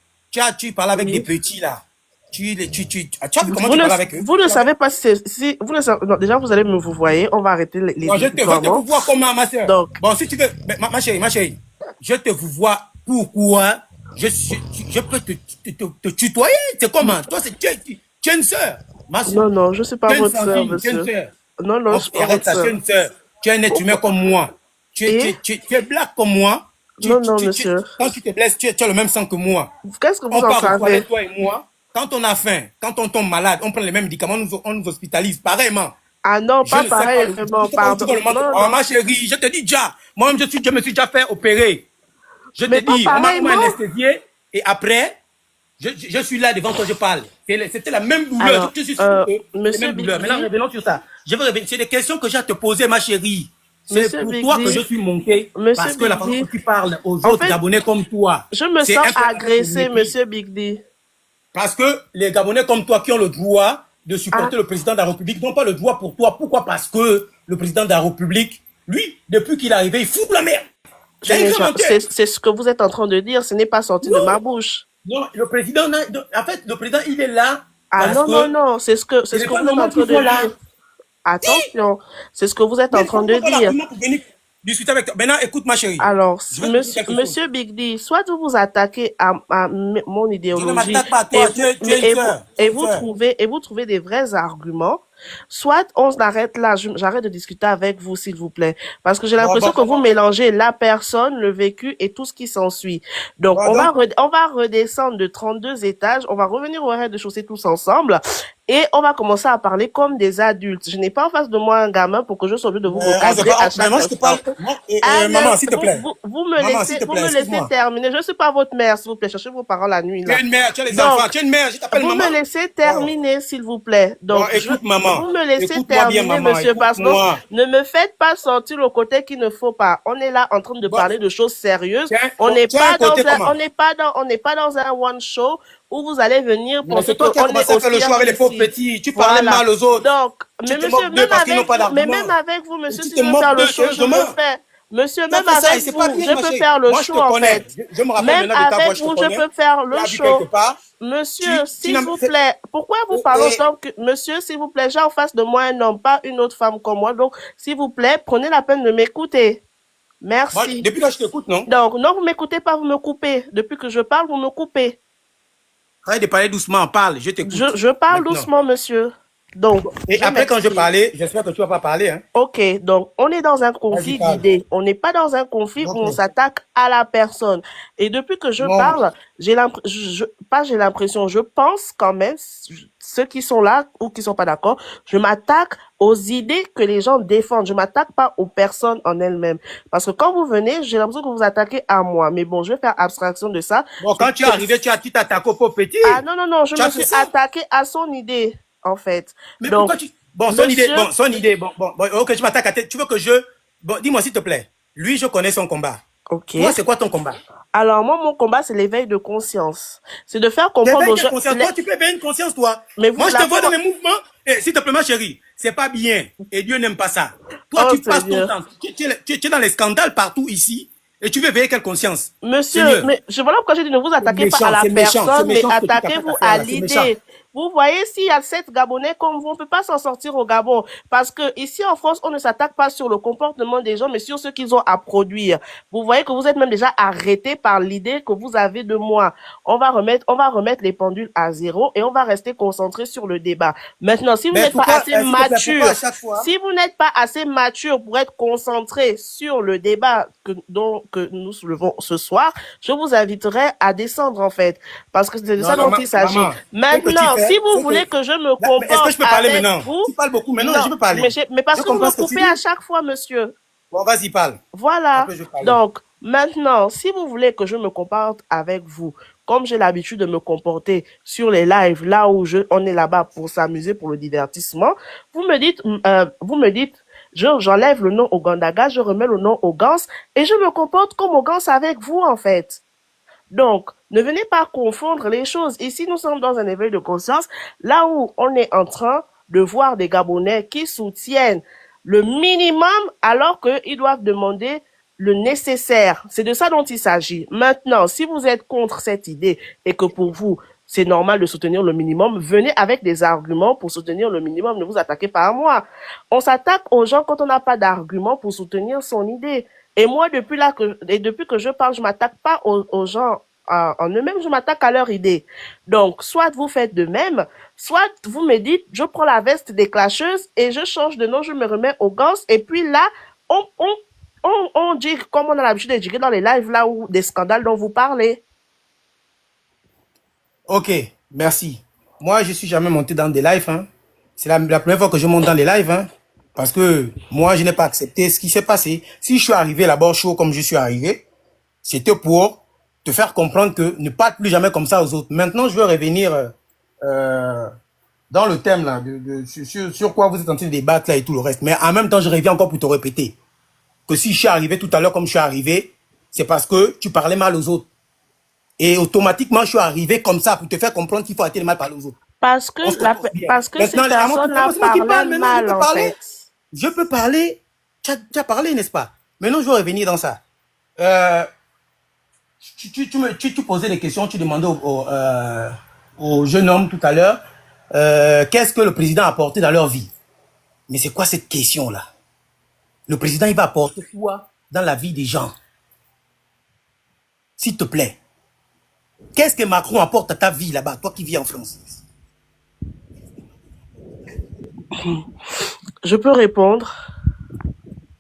tu parles avec des oui. petits là. Tu as vu comment tu parles avec eux? Vous ne savez pas si vous ne savez, non, déjà vous allez me vous voyez, on va arrêter les Non, je te tutoiements. vous vois comment, ma soeur. Donc, Bon, si tu veux, ma chérie, je te vous vois pourquoi je peux te tutoyer. C'est comment? Toi, tu es une soeur, ma soeur. non, non, je suis pas Tu es une votre sœur, fille, tu es une monsieur. soeur. Non, non, je suis pas Arrête votre ça, tu es sœur. une soeur. Tu es un être humain comme moi. Tu es black comme moi. Non, non, monsieur. Quand tu te blesses, tu as le même sang que moi. Qu'est-ce que vous On en part au savez? toilette, toi et moi. Quand on a faim, quand on tombe malade, on prend les mêmes médicaments, on nous hospitalise pareillement. Ah non, Je pas ne sais pas, pareil, je vraiment, sais pas où tu pardon. vois le menton. Non, Oh, non. ma chérie, je te dis déjà. Moi-même, je me suis déjà fait opérer. Je te Mais pas dis, on m'a pareillement. anesthésié et après, je suis là devant toi, je parle. C'était la même douleur. Alors, Je suis sûr que c'est la monsieur même douleur. Bigdy, Maintenant, revenons sur ça. Je veux revenir. C'est des questions que j'ai à te poser, ma chérie. C'est monsieur pour toi que Bigdy, je suis monté. monsieur Parce que la façon Bigdy, dont tu parles aux en autres fait, Gabonais comme toi, je me c'est sens un peu agressée, mépris. monsieur Bigdy. Parce que les Gabonais comme toi qui ont le droit de Ah, supporter le président de la République n'ont pas le droit pour toi. Pourquoi? Parce que le président de la République, lui, depuis qu'il est arrivé, il fout la merde. je C'est un n'ai grand ja- menteur. c'est ce que vous êtes en train de dire, ce n'est pas sorti de ma Non, bouche. non, le président, en fait, le président, il est là Ah parce non, non, que non, c'est ce il n'est que pas vous êtes en normal train qu'il soit de là. dire. Attention, c'est ce que vous êtes Mais en il faut train de avoir dire. l'argument pour venir discuter avec toi. Maintenant, écoute, ma chérie. Alors, Je vais te dire quelque chose. monsieur Bigdy, soit vous vous attaquez à mon Je ne idéologie m'attaque pas à et toi. vous, Tu es une sœur. Tu es une sœur. et vous trouvez des vrais arguments, soit on s'arrête là, j'arrête de discuter avec vous, s'il vous plaît, parce que j'ai Bon, l'impression bon, que vous mélangez la personne, le vécu et tout ce qui s'ensuit. Donc, bon, on va redescendre de 32 étages, on va revenir au rez-de-chaussée tous ensemble. Et on va commencer à parler comme des adultes. Je n'ai pas en face de moi un gamin pour que je sois obligée de vous recadrer à chaque moi, je te instant. parle. Maman, s'il te plaît. Vous me Maman, laissez, s'il te vous plaît, me laissez excuse-moi. terminer. Je ne suis pas votre mère, s'il vous plaît. Cherchez vos parents la nuit, Tu là. es une mère, tu as les Donc, enfants. Tu es une mère, je t'appelle vous maman. me laissez terminer, s'il vous plaît. Bon, Donc, écoute, maman. vous me laissez Écoute-moi bien, terminer, maman. monsieur, parce que Écoute-moi. ne me faites pas sortir le côté qu'il ne faut pas. On est là en train de Bon, parler de choses sérieuses. tiens, On n'est tiens, pas un dans côté un, comment? on n'est pas dans un one show où vous allez venir Non, penser c'est toi qui as qu'on est commencé à faire le aussi choix avec les pauvres ici. petits. Tu parlais Voilà. mal aux autres. Donc, Tu mais te monsieur, moques d'eux parce qu'ils n'ont pas mais d'argument. même avec vous, monsieur, Tu si te je veux moques faire le d'eux, show, je sérieusement. le fais. Monsieur, Tu as même fait ça et avec c'est pas vous, bien, je ma peux chérie. faire le Moi, je show, te en connais. fait. Je me rappelle Même maintenant de ta voix, avec je te vous, je connais. peux faire Tu le as vu show. quelque part. Monsieur, Tu s'il n'as vous fait... plaît, pourquoi vous Et, parlez et, autant que... Monsieur, s'il vous plaît, j'ai en face de moi un homme, pas une autre femme comme moi. Donc, s'il vous plaît, prenez la peine de m'écouter. moi, Merci. depuis là, je t'écoute, non? Donc, non, vous m'écoutez pas, vous me coupez. Depuis que je parle, vous me coupez. Arrête de parler doucement, parle, je t'écoute. Je parle Maintenant. doucement, monsieur. Donc, Et je après, quand je m'explique. parlais, j'espère que tu vas pas parler, hein. Ok, donc on est dans un Vas-y, conflit parle. d'idées. On n'est pas dans un conflit où on Ok. s'attaque à la personne. Et depuis que je Non. parle, j'ai l'impression, je pense quand même, ceux qui sont là ou qui sont pas d'accord, je m'attaque aux idées que les gens défendent. Je m'attaque pas aux personnes en elles-mêmes. Parce que quand vous venez, j'ai l'impression que vous vous attaquez à moi. Mais bon, je vais faire abstraction de ça. Bon, quand tu es arrivé, tu t'attaques au pauvre petit. Ah non, non, non, je Tu me as fait suis ça. attaquée à son idée, en fait. Mais Donc, pourquoi tu... Bon, son monsieur, idée, bon, ok, tu m'attaques à tête. Tu veux que bon, dis-moi s'il te plaît. Lui, je connais son combat. ok. Toi, c'est quoi ton combat? Alors, moi, mon combat, c'est l'éveil de conscience. C'est de faire comprendre L'éveil aux de gens. conscience. Toi, tu peux éveiller une conscience, toi. Mais vous, Moi, je la te vois dans foi- les mouvements. Et s'il te plaît, ma chérie, c'est pas bien. Et Dieu n'aime pas ça. Toi, Oh, tu passes ton Seigneur. temps. Tu es dans les scandales partout ici. Et tu veux éveiller quelle conscience? Monsieur, Seigneur. mais voilà pourquoi j'ai dit ne vous attaquez pas méchant, à la c'est méchant, personne, c'est mais méchant ce que tu attaquez-vous t'apprêtes à à faire, là, c'est méchant. l'idée. Vous voyez, s'il y a 7 Gabonais comme vous, on ne peut pas s'en sortir au Gabon. Parce que ici en France, on ne s'attaque pas sur le comportement des gens, mais sur ce qu'ils ont à produire. Vous voyez que vous êtes même déjà arrêté par l'idée que vous avez de moi. On va remettre les pendules à zéro et on va rester concentré sur le débat. Maintenant, si vous Mais n'êtes pas pourquoi, assez s'il te plaît, pourquoi mature, à chaque fois? si vous n'êtes pas assez mature pour être concentré sur le débat que nous soulevons ce soir, je vous inviterai à descendre en fait. Parce que c'est de Non, ça non, dont il s'agit. maman, Maintenant, si vous voulez que je me mais est-ce que je comporte peux parler avec maintenant? vous, Tu parles beaucoup. Maintenant, non, je peux parler. mais parce Je que vous comprends me ce que tu coupez dis. à chaque fois, monsieur. Bon, vas-y, parle. Voilà. Après, je parle. Donc, maintenant, si vous voulez que je me comporte avec vous comme j'ai l'habitude de me comporter sur les lives, là où on est là-bas pour s'amuser, pour le divertissement, vous me dites, j'enlève le nom Ogandaga, je remets le nom Ogans, et je me comporte comme Ogans avec vous, en fait. Donc, ne venez pas confondre les choses. Ici, nous sommes dans un éveil de conscience, là où on est en train de voir des Gabonais qui soutiennent le minimum alors qu'ils doivent demander le nécessaire. C'est de ça dont il s'agit. Maintenant, si vous êtes contre cette idée et que pour vous, c'est normal de soutenir le minimum, venez avec des arguments pour soutenir le minimum. Ne vous attaquez pas à moi. On s'attaque aux gens quand on n'a pas d'arguments pour soutenir son idée. Et moi, depuis que je parle, je m'attaque pas aux gens en eux-mêmes, je m'attaque à leur idée. Donc, soit vous faites de même, soit vous me dites, je prends la veste des clasheuses et je change de nom, je me remets au Gans, et puis là, on dit, comme on a l'habitude de dire dans les lives là où des scandales dont vous parlez. Ok, merci. Moi, je suis jamais monté dans des lives. Hein. C'est la première fois que je monte dans les lives. Hein. Parce que moi, je n'ai pas accepté ce qui s'est passé. Si je suis arrivé là-bas chaud comme je suis arrivé, c'était pour te faire comprendre que ne parle plus jamais comme ça aux autres. Maintenant, je veux revenir dans le thème là, sur quoi vous êtes en train de débattre là et tout le reste. Mais en même temps, je reviens encore pour te répéter que si je suis arrivé tout à l'heure comme je suis arrivé, c'est parce que tu parlais mal aux autres. Et automatiquement, je suis arrivé comme ça pour te faire comprendre qu'il faut arrêter de mal parler aux autres. Parce que ces personnes-là parlaient mal, en fait. Je peux parler. Tu as parlé, n'est-ce pas? Maintenant, je vais revenir dans ça. Tu posais des questions, tu demandais au jeune homme tout à l'heure, qu'est-ce que le président a apporté dans leur vie? Mais c'est quoi cette question-là? Le président, il va apporter quoi dans la vie des gens? S'il te plaît. Qu'est-ce que Macron apporte à ta vie là-bas, toi qui vis en France? Je peux répondre?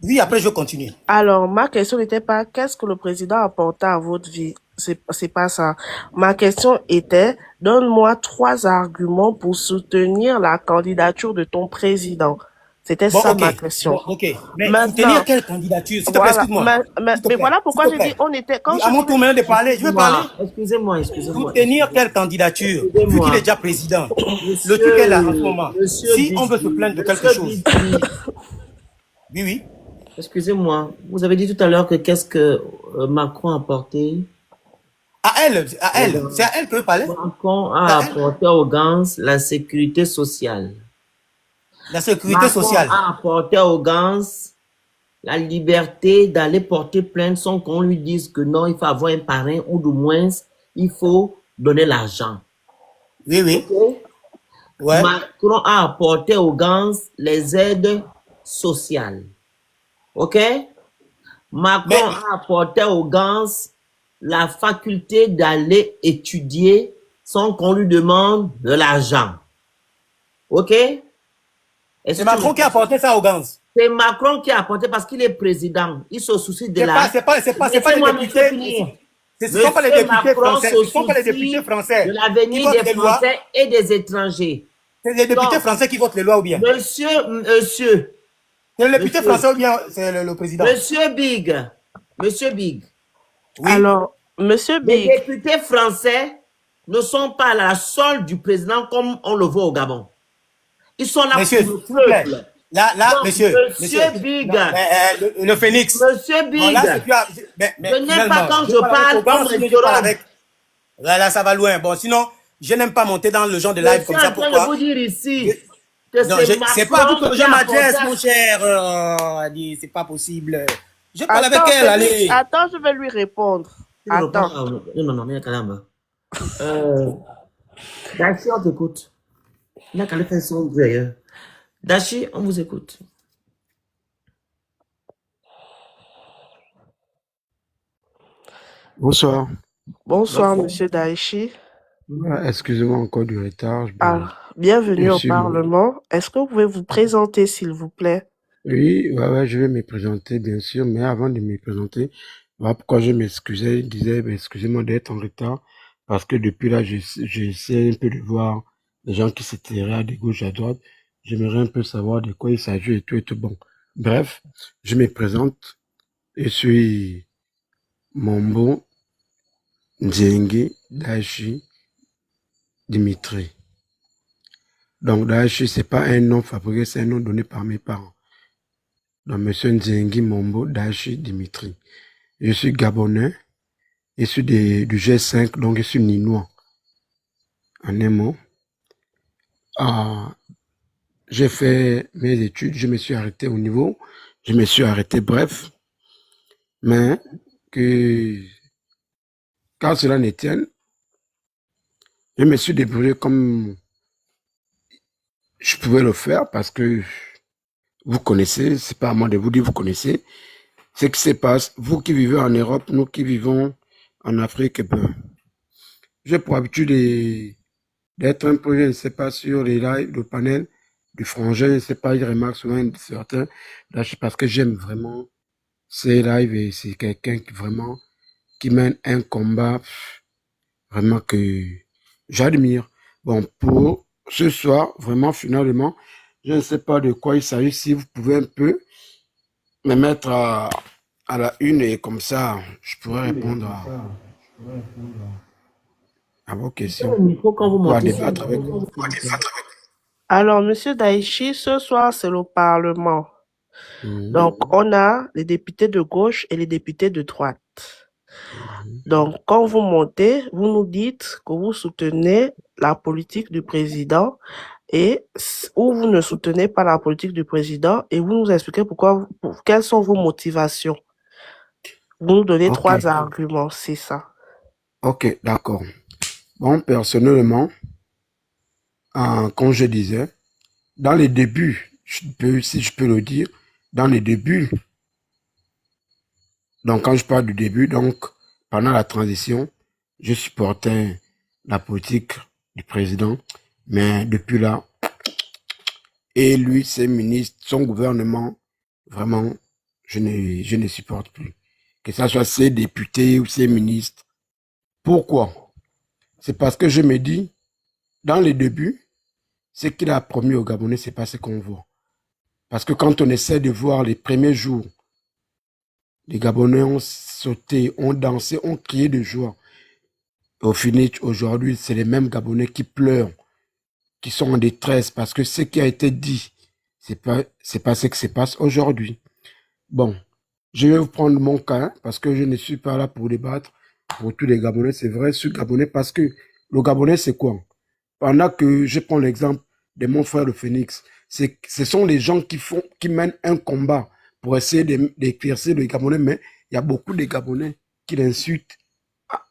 Oui, après je vais continuer. Alors, ma question n'était pas qu'est-ce que le président a apporté à votre vie. C'est pas ça. Ma question était, donne-moi 3 arguments pour soutenir la candidature de ton président. C'était ça ma question. Ok. Mais soutenir quelle candidature? S'il te plaît, excuse-moi. Mais voilà pourquoi j'ai dit, on était... À mon tour maintenant de parler, je veux parler. Excusez-moi. Soutenir quelle candidature? Vu qu'il est déjà président. Le truc est là en ce moment. Si on veut se plaindre de quelque chose. Oui. Excusez-moi, vous avez dit tout à l'heure que qu'est-ce que Macron a apporté? À elle. C'est à elle que je parlais. Macron a apporté aux Gans la sécurité sociale. La sécurité sociale. Macron a apporté aux Gans la liberté d'aller porter plainte sans qu'on lui dise que non, il faut avoir un parrain ou du moins, il faut donner l'argent. Oui. Okay? Ouais. Macron a apporté aux Gans les aides sociales. Ok? Macron a apporté aux Gans la faculté d'aller étudier sans qu'on lui demande de l'argent. Ok? C'est Macron qui a apporté ça aux Gans. C'est Macron qui a apporté parce qu'il est président. Il se soucie de la... C'est pas les députés. Ce ne sont pas les députés français. Ce ne sont pas les députés français. De l'avenir des Français et des étrangers. C'est les députés français qui votent les lois ou bien? Monsieur. C'est le député français ou bien c'est le président? Monsieur Big. Oui. Alors, Monsieur Big. Les députés français ne sont pas à la solde du président comme on le voit au Gabon. Ils sont là pour le peuple. Là, donc, monsieur Big. Le phénix. Monsieur Big. Bon, là, je n'aime pas quand je parle Là, ça va loin. Bon, sinon, je n'aime pas monter dans le genre de live comme ça. Pourquoi? Je suis en train de vous dire ici. C'est pas à vous que je m'adresse, mon cher. C'est pas possible. Je parle avec elle, allez. Attends, je vais lui répondre. Attends. Non, calme. Dachi, on t'écoute. Il n'a qu'à le faire son bruit ailleurs. Dachi, on vous écoute. Bonsoir. Bonsoir, monsieur Dachi. Excusez-moi encore du retard. Bienvenue au Parlement. Est-ce que vous pouvez vous présenter, s'il vous plaît? Oui, je vais me présenter, bien sûr, mais avant de me présenter, voilà pourquoi je m'excusais, je disais, excusez-moi d'être en retard, parce que depuis là, j'essaie un peu de voir les gens qui s'étiraient de gauche à droite. J'aimerais un peu savoir de quoi il s'agit et tout bon. Bref, je me présente. Je suis Mombo Nzengi Dashi Dimitri. Donc Dashi, ce n'est pas un nom fabriqué, c'est un nom donné par mes parents. Donc monsieur Nzengi Mombo Dashi Dimitri. Je suis gabonais, je suis du G5, donc je suis ninois. En un mot. J'ai fait mes études, je me suis arrêté au niveau, je me suis arrêté bref, mais que quand cela ne tienne, je me suis débrouillé comme je pouvais le faire parce que vous connaissez, c'est pas à moi de vous dire, vous connaissez ce qui se passe. Vous qui vivez en Europe, nous qui vivons en Afrique, ben, j'ai pour habitude d'être un peu, je ne sais pas, sur les lives, le panel du frangin, je ne sais pas, il remarque souvent certains, parce que j'aime vraiment ces lives et c'est quelqu'un qui vraiment, qui mène un combat vraiment que j'admire. Bon, pour ce soir, vraiment, finalement, je ne sais pas de quoi il s'agit. Si vous pouvez un peu me mettre à la une et comme ça, je pourrais répondre à vos questions. Pour débattre avec vous. Alors, Monsieur Daichi, ce soir, c'est le Parlement. Donc, on a les députés de gauche et les députés de droite. Donc, quand vous montez, vous nous dites que vous soutenez la politique du président et ou vous ne soutenez pas la politique du président et vous nous expliquez quelles sont vos motivations. Vous nous donnez 3 arguments, c'est ça. Ok, d'accord. Bon, personnellement, comme je disais, dans les débuts, si je peux le dire, dans les débuts, donc quand je parle du début, donc pendant la transition, je supportais la politique du président, mais depuis là, et lui, ses ministres, son gouvernement, vraiment, je ne supporte plus. Que ce soit ses députés ou ses ministres. Pourquoi? C'est parce que je me dis, dans les débuts, ce qu'il a promis aux Gabonais, c'est pas ce qu'on voit. Parce que quand on essaie de voir les premiers jours, les Gabonais ont sauté, ont dansé, ont crié de joie. Au finish, aujourd'hui, c'est les mêmes Gabonais qui pleurent, qui sont en détresse parce que ce qui a été dit, c'est pas ce qui se passe aujourd'hui. Bon, je vais vous prendre mon cas parce que je ne suis pas là pour débattre pour tous les Gabonais. C'est vrai, je suis Gabonais parce que le Gabonais, c'est quoi? Pendant que je prends l'exemple de mon frère le Phoenix, ce sont les gens qui mènent un combat pour essayer d'éclaircir le Gabonais, mais il y a beaucoup de Gabonais qui l'insultent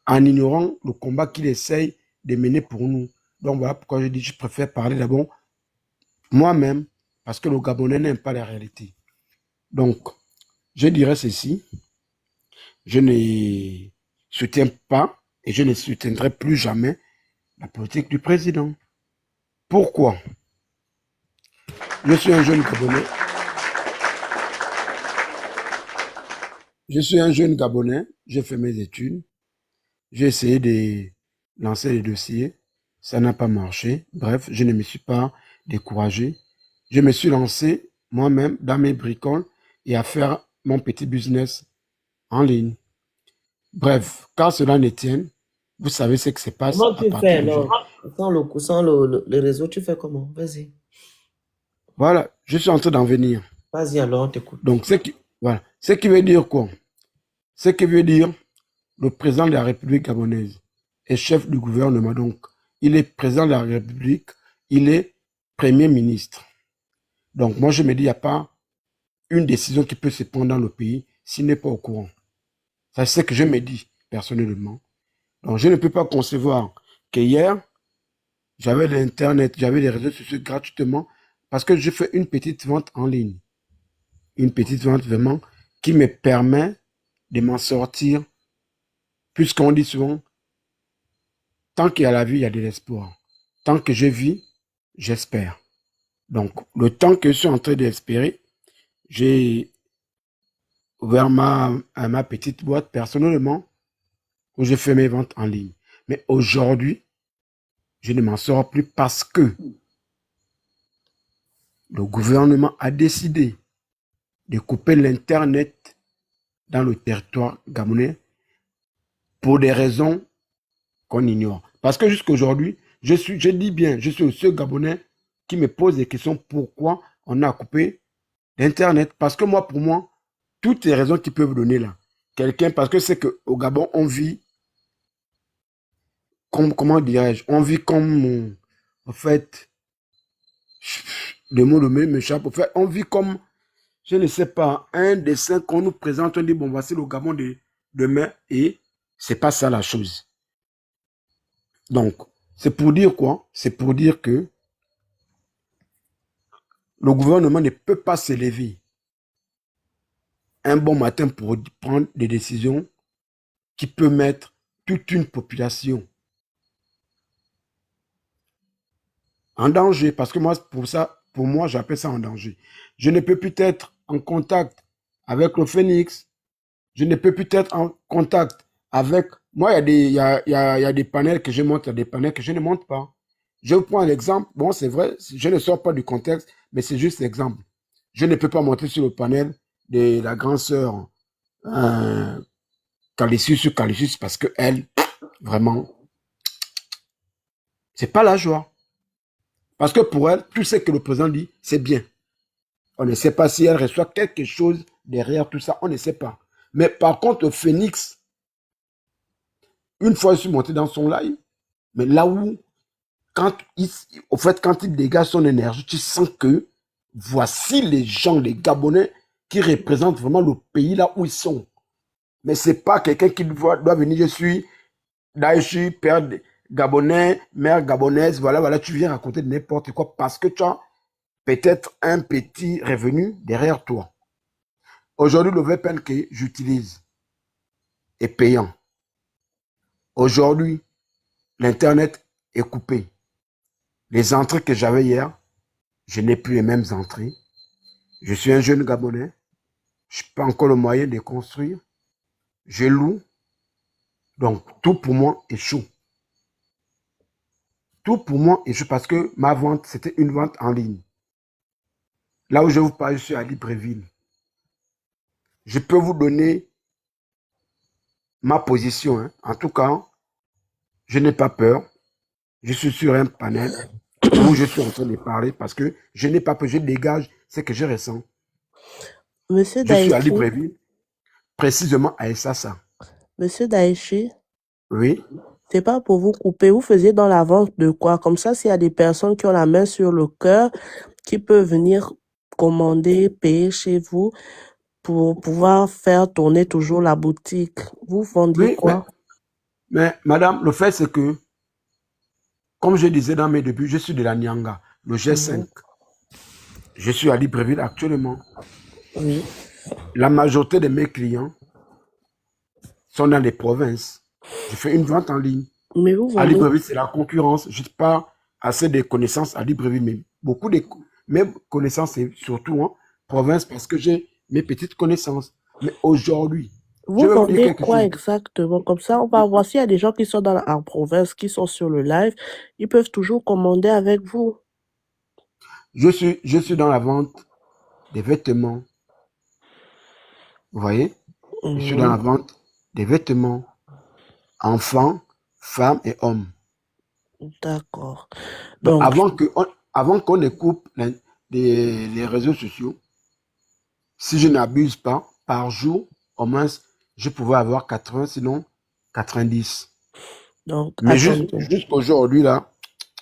en ignorant le combat qu'il essaye de mener pour nous. Donc voilà pourquoi je dis que je préfère parler d'abord moi-même, parce que le Gabonais n'aime pas la réalité. Donc, je dirais ceci, je ne soutiens pas et je ne soutiendrai plus jamais la politique du président. Pourquoi? Je suis un jeune Gabonais. Je suis un jeune Gabonais, j'ai fait mes études, j'ai essayé de lancer les dossiers, ça n'a pas marché. Bref, je ne me suis pas découragé. Je me suis lancé moi-même dans mes bricoles et à faire mon petit business en ligne. Bref, quand cela ne tient, vous savez ce qui se passe. Comment tu fais alors? Sans le réseau, tu fais comment? Vas-y. Voilà, je suis en train d'en venir. Vas-y alors, on t'écoute. Donc, ce qui veut dire quoi? Ce qui veut dire le président de la République gabonaise est chef du gouvernement. Donc, il est président de la République, il est premier ministre. Donc, moi, je me dis, il n'y a pas une décision qui peut se prendre dans le pays s'il n'est pas au courant. C'est ce que je me dis, personnellement. Donc, je ne peux pas concevoir qu'hier, j'avais l'Internet, j'avais les réseaux sociaux gratuitement parce que je fais une petite vente en ligne. Une petite vente vraiment qui me permet de m'en sortir. Puisqu'on dit souvent, tant qu'il y a la vie, il y a de l'espoir. Tant que je vis, j'espère. Donc, le temps que je suis en train d'espérer, j'ai ouvert ma petite boîte personnellement où je fais mes ventes en ligne. Mais aujourd'hui, je ne m'en sors plus parce que le gouvernement a décidé de couper l'Internet dans le territoire gabonais pour des raisons qu'on ignore. Parce que jusqu'à aujourd'hui, je dis bien, je suis le seul Gabonais qui me pose des questions pourquoi on a coupé l'Internet. Parce que moi, pour moi, toutes les raisons qu'ils peuvent donner là, quelqu'un, parce que c'est qu'au Gabon, on vit comme, comment dirais-je, on vit comme, en fait, le mot m'échappe, en fait, on vit comme, je ne sais pas, un dessin qu'on nous présente, on dit, bon, voici le Gabon de demain, et c'est pas ça la chose. Donc, c'est pour dire quoi? C'est pour dire que le gouvernement ne peut pas se lever un bon matin pour prendre des décisions qui peuvent mettre toute une population en danger. Parce que moi, pour moi, j'appelle ça en danger. Je ne peux plus être en contact avec le Phoenix. Je ne peux plus être en contact avec... Moi, il y a des panels que je monte, il y a des panels que je ne monte pas. Je vous prends l'exemple. Bon, c'est vrai, je ne sors pas du contexte, mais c'est juste l'exemple. Je ne peux pas monter sur le panel de la grande sœur Calicius parce que elle, vraiment, c'est pas la joie. Parce que pour elle, tout ce que le président dit, c'est bien. On ne sait pas si elle reçoit quelque chose derrière tout ça, on ne sait pas. Mais par contre, le Phoenix, une fois je suis monté dans son live, mais là où, quand il dégage son énergie, tu sens que voici les gens, les Gabonais, qui représentent vraiment le pays là où ils sont. Mais ce n'est pas quelqu'un qui doit venir, je suis Daïchi, père gabonais, mère gabonaise, voilà, tu viens raconter n'importe quoi parce que tu as peut-être un petit revenu derrière toi. Aujourd'hui, le VPN que j'utilise est payant. Aujourd'hui, l'Internet est coupé. Les entrées que j'avais hier, je n'ai plus les mêmes entrées. Je suis un jeune Gabonais. Je n'ai pas encore le moyen de construire. Je loue. Donc, tout pour moi est chaud. Tout pour moi est chaud parce que ma vente, c'était une vente en ligne. Là où je vous parle, je suis à Libreville. Je peux vous donner ma position. Hein. En tout cas, je n'ai pas peur. Je suis sur un panel où je suis en train de parler parce que je n'ai pas peur. Je dégage ce que je ressens. Monsieur Je suis à Daïchi. Libreville, précisément à Essassa. Monsieur Daïchi. Oui. C'est pas pour vous couper. Vous faisiez dans la vente de quoi? Comme ça, s'il y a des personnes qui ont la main sur le cœur, qui peuvent venir commander, payer chez vous pour pouvoir faire tourner toujours la boutique. Vous vendiez Oui, quoi? mais madame, le fait c'est que, comme je disais dans mes débuts, je suis de la Nyanga, le G5. Je suis à Libreville actuellement. Oui. La majorité de mes clients sont dans les provinces. Je fais une vente en ligne. Mais vous À vendez... Libreville, c'est la concurrence. Je n'ai pas assez de connaissances à Libreville, mais beaucoup de mes connaissances, c'est surtout en province parce que j'ai mes petites connaissances. Mais aujourd'hui, vous vendez quoi exactement? Comme ça, on va voir s'il y a des gens qui sont en province, qui sont sur le live, ils peuvent toujours commander avec vous. Je suis dans la vente des vêtements. Vous voyez? Je suis dans la vente des vêtements enfants, femmes et hommes. D'accord. Donc, avant qu'on ne coupe les réseaux sociaux, si je n'abuse pas, par jour, au moins, je pouvais avoir 80, sinon 90. Donc, mais jusqu'aujourd'hui, là.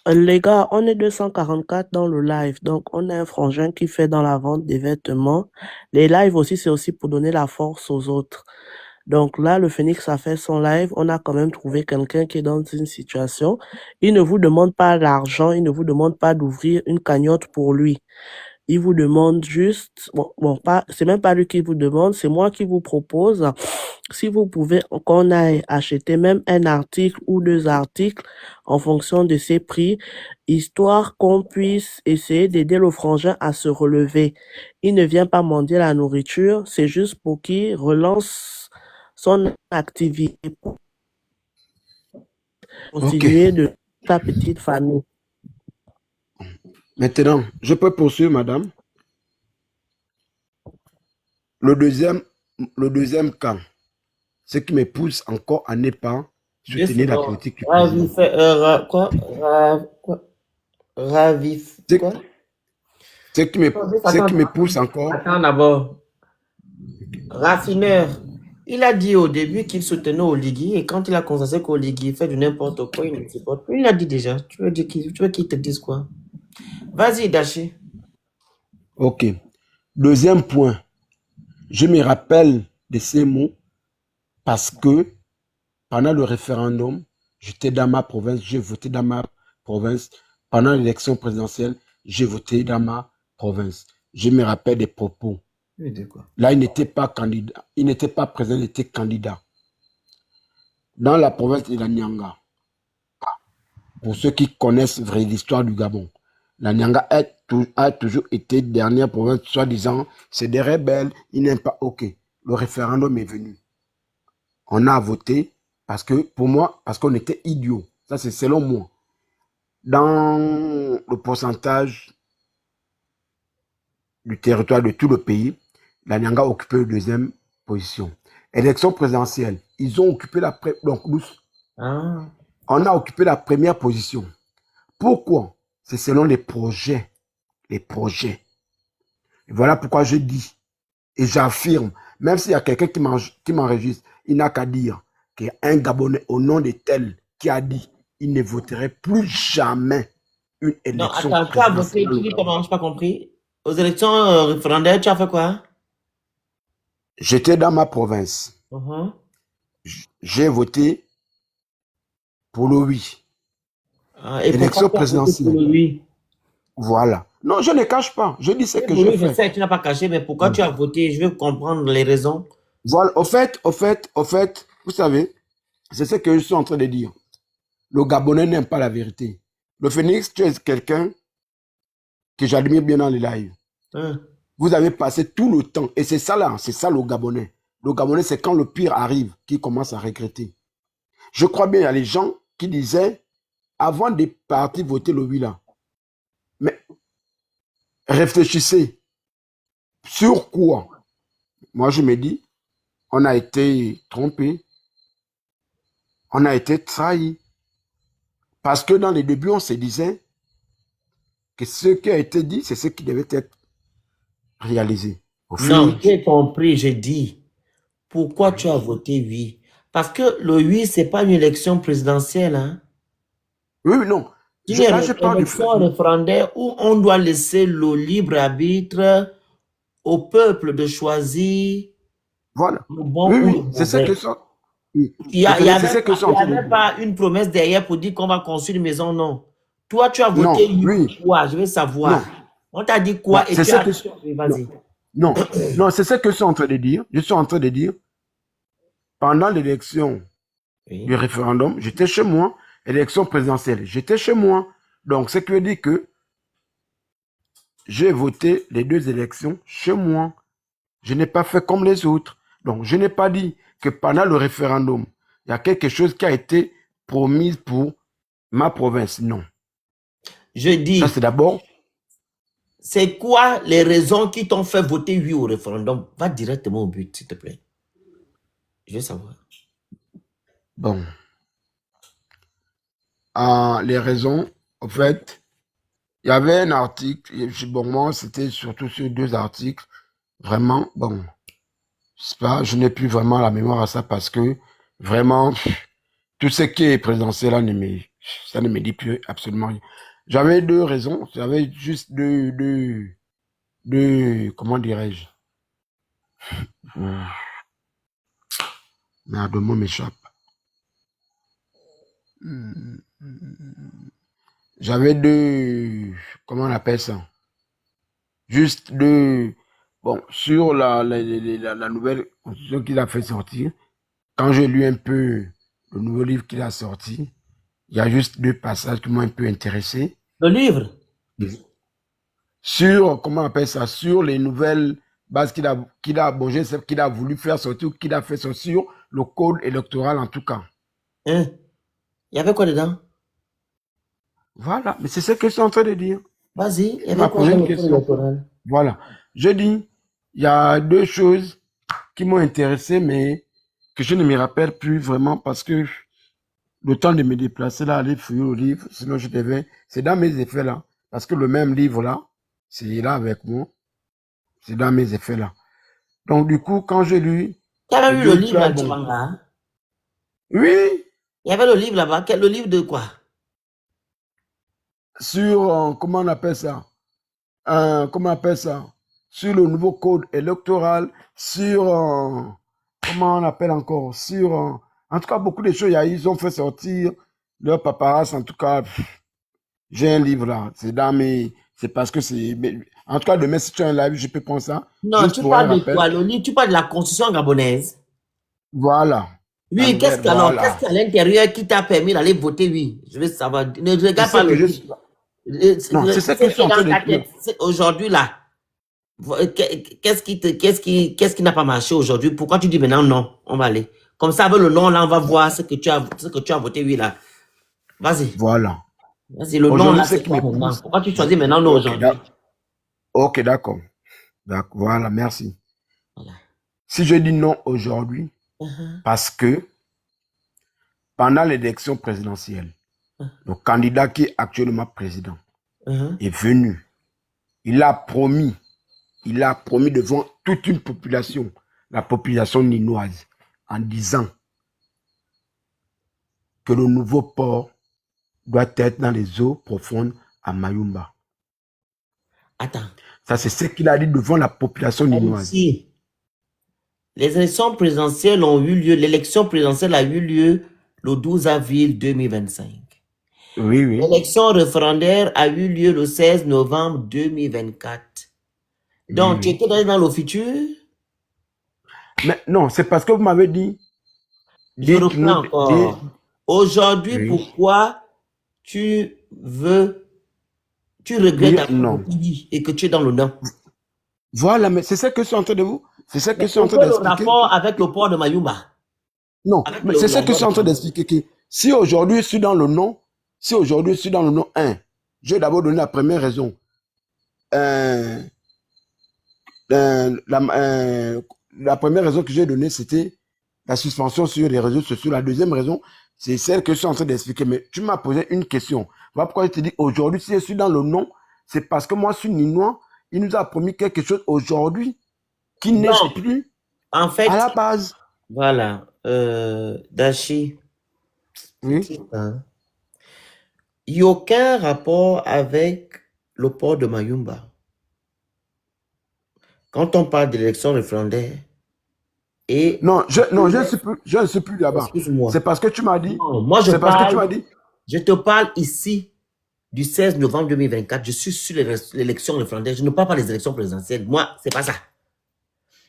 Les gars, on est 244 dans le live. Donc, on a un frangin qui fait dans la vente des vêtements. Les lives aussi, c'est aussi pour donner la force aux autres. Donc là, le Phoenix a fait son live. On a quand même trouvé quelqu'un qui est dans une situation. Il ne vous demande pas l'argent. Il ne vous demande pas d'ouvrir une cagnotte pour lui. Il vous demande juste, c'est même pas lui qui vous demande, c'est moi qui vous propose, si vous pouvez qu'on aille acheter même un article ou 2 articles en fonction de ses prix, histoire qu'on puisse essayer d'aider le frangin à se relever. Il ne vient pas mendier la nourriture, c'est juste pour qu'il relance son activité pour continuer de sa petite famille. Maintenant, je peux poursuivre, madame. Le deuxième cas, ce qui me pousse encore à ne pas soutenir la politique du Ravi, président. quoi? Ravif, quoi? Ce qui me pousse encore. Attends d'abord. Raffineur. Il a dit au début qu'il soutenait Oligui et quand il a constaté qu'Oligui fait du n'importe quoi, il ne supporte plus. Il a dit déjà. Tu veux qu'il te dise quoi? Vas-y, Daché. Ok. Deuxième point. Je me rappelle de ces mots parce que pendant le référendum, j'étais dans ma province, j'ai voté dans ma province. Pendant l'élection présidentielle, j'ai voté dans ma province. Je me rappelle des propos. Là, il n'était pas candidat. Il n'était pas président, il était candidat. Dans la province de la Nyanga, pour ceux qui connaissent l'histoire du Gabon, la Nyanga a toujours été dernière province, soi-disant, c'est des rebelles, ils n'aiment pas. Ok, le référendum est venu. On a voté parce que, pour moi, parce qu'on était idiots. Ça, c'est selon moi. Dans le pourcentage du territoire de tout le pays, la Nyanga a occupé la deuxième position. Élection présidentielle, ils ont occupé la on a occupé la première position. Pourquoi? C'est selon les projets. Les projets. Et voilà pourquoi je dis et j'affirme, même s'il y a quelqu'un qui m'enregistre, il n'a qu'à dire qu'il y a un Gabonais au nom de tel qui a dit il ne voterait plus jamais une élection. Non, attends, tu as voté, tu dis comment, je n'ai pas compris. Aux élections référendaires, tu as fait quoi? J'étais dans ma province. J'ai voté pour le oui. Élection présidentielle. Pour le oui? Voilà. Non, je ne cache pas. Je dis ce que je fais. Je sais que tu n'as pas caché, mais pourquoi tu as voté? Je veux comprendre les raisons. Voilà. Au fait, vous savez, c'est ce que je suis en train de dire. Le Gabonais n'aime pas la vérité. Le Phénix, tu es quelqu'un que j'admire bien dans les lives. Vous avez passé tout le temps, et c'est ça là, c'est ça le Gabonais. Le Gabonais, c'est quand le pire arrive qu'il commence à regretter. Je crois bien, il y a les gens qui disaient, avant de partir voter le oui là, mais réfléchissez. Sur quoi? Moi, je me dis, on a été trompé, on a été trahi. Parce que dans les débuts, on se disait que ce qui a été dit, c'est ce qui devait être réalisé. Non, j'ai compris, j'ai dit. Pourquoi tu as voté oui? Parce que le oui, ce n'est pas une élection présidentielle. Hein? Oui, non. Là, je parle d'élection référendaire où on doit laisser le libre arbitre au peuple de choisir. Voilà. Le bon oui, c'est ce que ça. Oui. Il n'y a même pas une promesse derrière pour dire qu'on va construire une maison, non. Toi, tu as voté oui. Quoi? Je veux savoir. Non. On t'a dit quoi? Non, et tu as... Vas-y. Non, non, c'est ce que je suis en train de dire. Je suis en train de dire, pendant l'élection du référendum, j'étais chez moi. Élection présidentielle, j'étais chez moi. Donc, ce qui veut dire que j'ai voté les deux élections chez moi. Je n'ai pas fait comme les autres. Donc, je n'ai pas dit que pendant le référendum, il y a quelque chose qui a été promis pour ma province. Non. Je dis. Ça, c'est d'abord. C'est quoi les raisons qui t'ont fait voter oui au référendum? Va directement au but, s'il te plaît. Je veux savoir. Bon. Les raisons, en fait, il y avait un article. Bon, moi, c'était surtout sur deux articles. Vraiment, bon. Je n'ai plus vraiment la mémoire à ça parce que vraiment, tout ce qui est présidentiel là, ça ne me dit plus absolument rien. J'avais deux raisons, j'avais juste deux comment dirais-je? Merde, le mot m'échappe. J'avais deux, comment on appelle ça? Juste deux, bon, sur la nouvelle constitution qu'il a fait sortir, quand j'ai lu un peu le nouveau livre qu'il a sorti, il y a juste deux passages qui m'ont un peu intéressé. Le livre? Sur, comment on appelle ça, sur les nouvelles bases qu'il a voulu faire sortir, ou qu'il a fait sortir sur le code électoral en tout cas. Hein? Il y avait quoi dedans? Voilà, mais c'est ce que je suis en train de dire. Vas-y, il y avait quoi dans le code électoral? Voilà, je dis, il y a deux choses qui m'ont intéressé, mais que je ne me rappelle plus vraiment parce que le temps de me déplacer là, aller fouiller le livre, sinon je devais. C'est dans mes effets là. Parce que le même livre là, c'est là avec moi. C'est dans mes effets là. Donc du coup, quand j'ai lu. Tu avais lu le livre là, Chibanga? Oui. Il y avait le livre là-bas. Le livre de quoi? Sur, comment on appelle ça? Comment on appelle ça? Sur le nouveau code électoral, sur, comment on appelle encore? Sur, en tout cas, beaucoup de choses, ils ont fait sortir leur paparazzi, en tout cas, j'ai un livre là, c'est dans mes, c'est parce que c'est, en tout cas, demain, si tu as un live, je peux prendre ça. Non, tu parles de quoi, le livre? Tu parles de la constitution gabonaise. Voilà. Oui, qu'est-ce qu'il y a à l'intérieur qui t'a permis d'aller voter, oui? Je veux savoir. Ne regarde pas le livre. Non, c'est ça que je suis en train de dire. Aujourd'hui, là, qu'est-ce qui n'a pas marché aujourd'hui? Pourquoi tu dis maintenant non? On va aller. Comme ça, avec le nom, là, on va voir ce que tu as voté, oui, là. Vas-y. Voilà. Vas-y, le nom, là, c'est quoi maintenant? Pourquoi tu choisis maintenant non aujourd'hui? Ok, d'accord. Voilà, merci. Voilà. Si je dis non aujourd'hui, parce que pendant l'élection présidentielle, le candidat qui est actuellement président est venu. Il a promis devant toute une population, la population ninoise, en disant que le nouveau port doit être dans les eaux profondes à Mayumba. Attends. Ça, c'est ce qu'il a dit devant la population ninoise. Les élections présidentielles ont eu lieu, l'élection présidentielle a eu lieu le 12 avril 2025. Oui, oui. L'élection référendaire a eu lieu le 16 novembre 2024. Donc, tu étais dans le futur? Mais non, c'est parce que vous m'avez dit. Je reprends encore. Aujourd'hui, pourquoi tu regrettes non et que tu es dans le non? Voilà, mais c'est ça que je suis en train de vous. C'est ça que je suis en train d'expliquer. Le rapport avec le port de Mayumba? Non, mais c'est ça que je suis en train d'expliquer. Si aujourd'hui je suis dans le non, je vais d'abord donner la première raison. La première raison que j'ai donnée, c'était la suspension sur les réseaux sociaux. La deuxième raison, c'est celle que je suis en train d'expliquer. Mais tu m'as posé une question. Voilà pourquoi je te dis aujourd'hui, si je suis dans le non, c'est parce que moi, je suis ninois. Il nous a promis quelque chose aujourd'hui qui n'est plus en fait, à la base. Voilà. Dashi. Oui. Il n'y a aucun rapport avec le port de Mayumba. Quand on parle d'élection référendaire, et... Non, je ne suis plus là-bas. Excuse-moi. C'est parce que tu m'as dit... Non, moi, je te parle ici du 16 novembre 2024. Je suis sur l'élection référendaire. Je ne parle pas des élections présidentielles. Moi, c'est pas ça.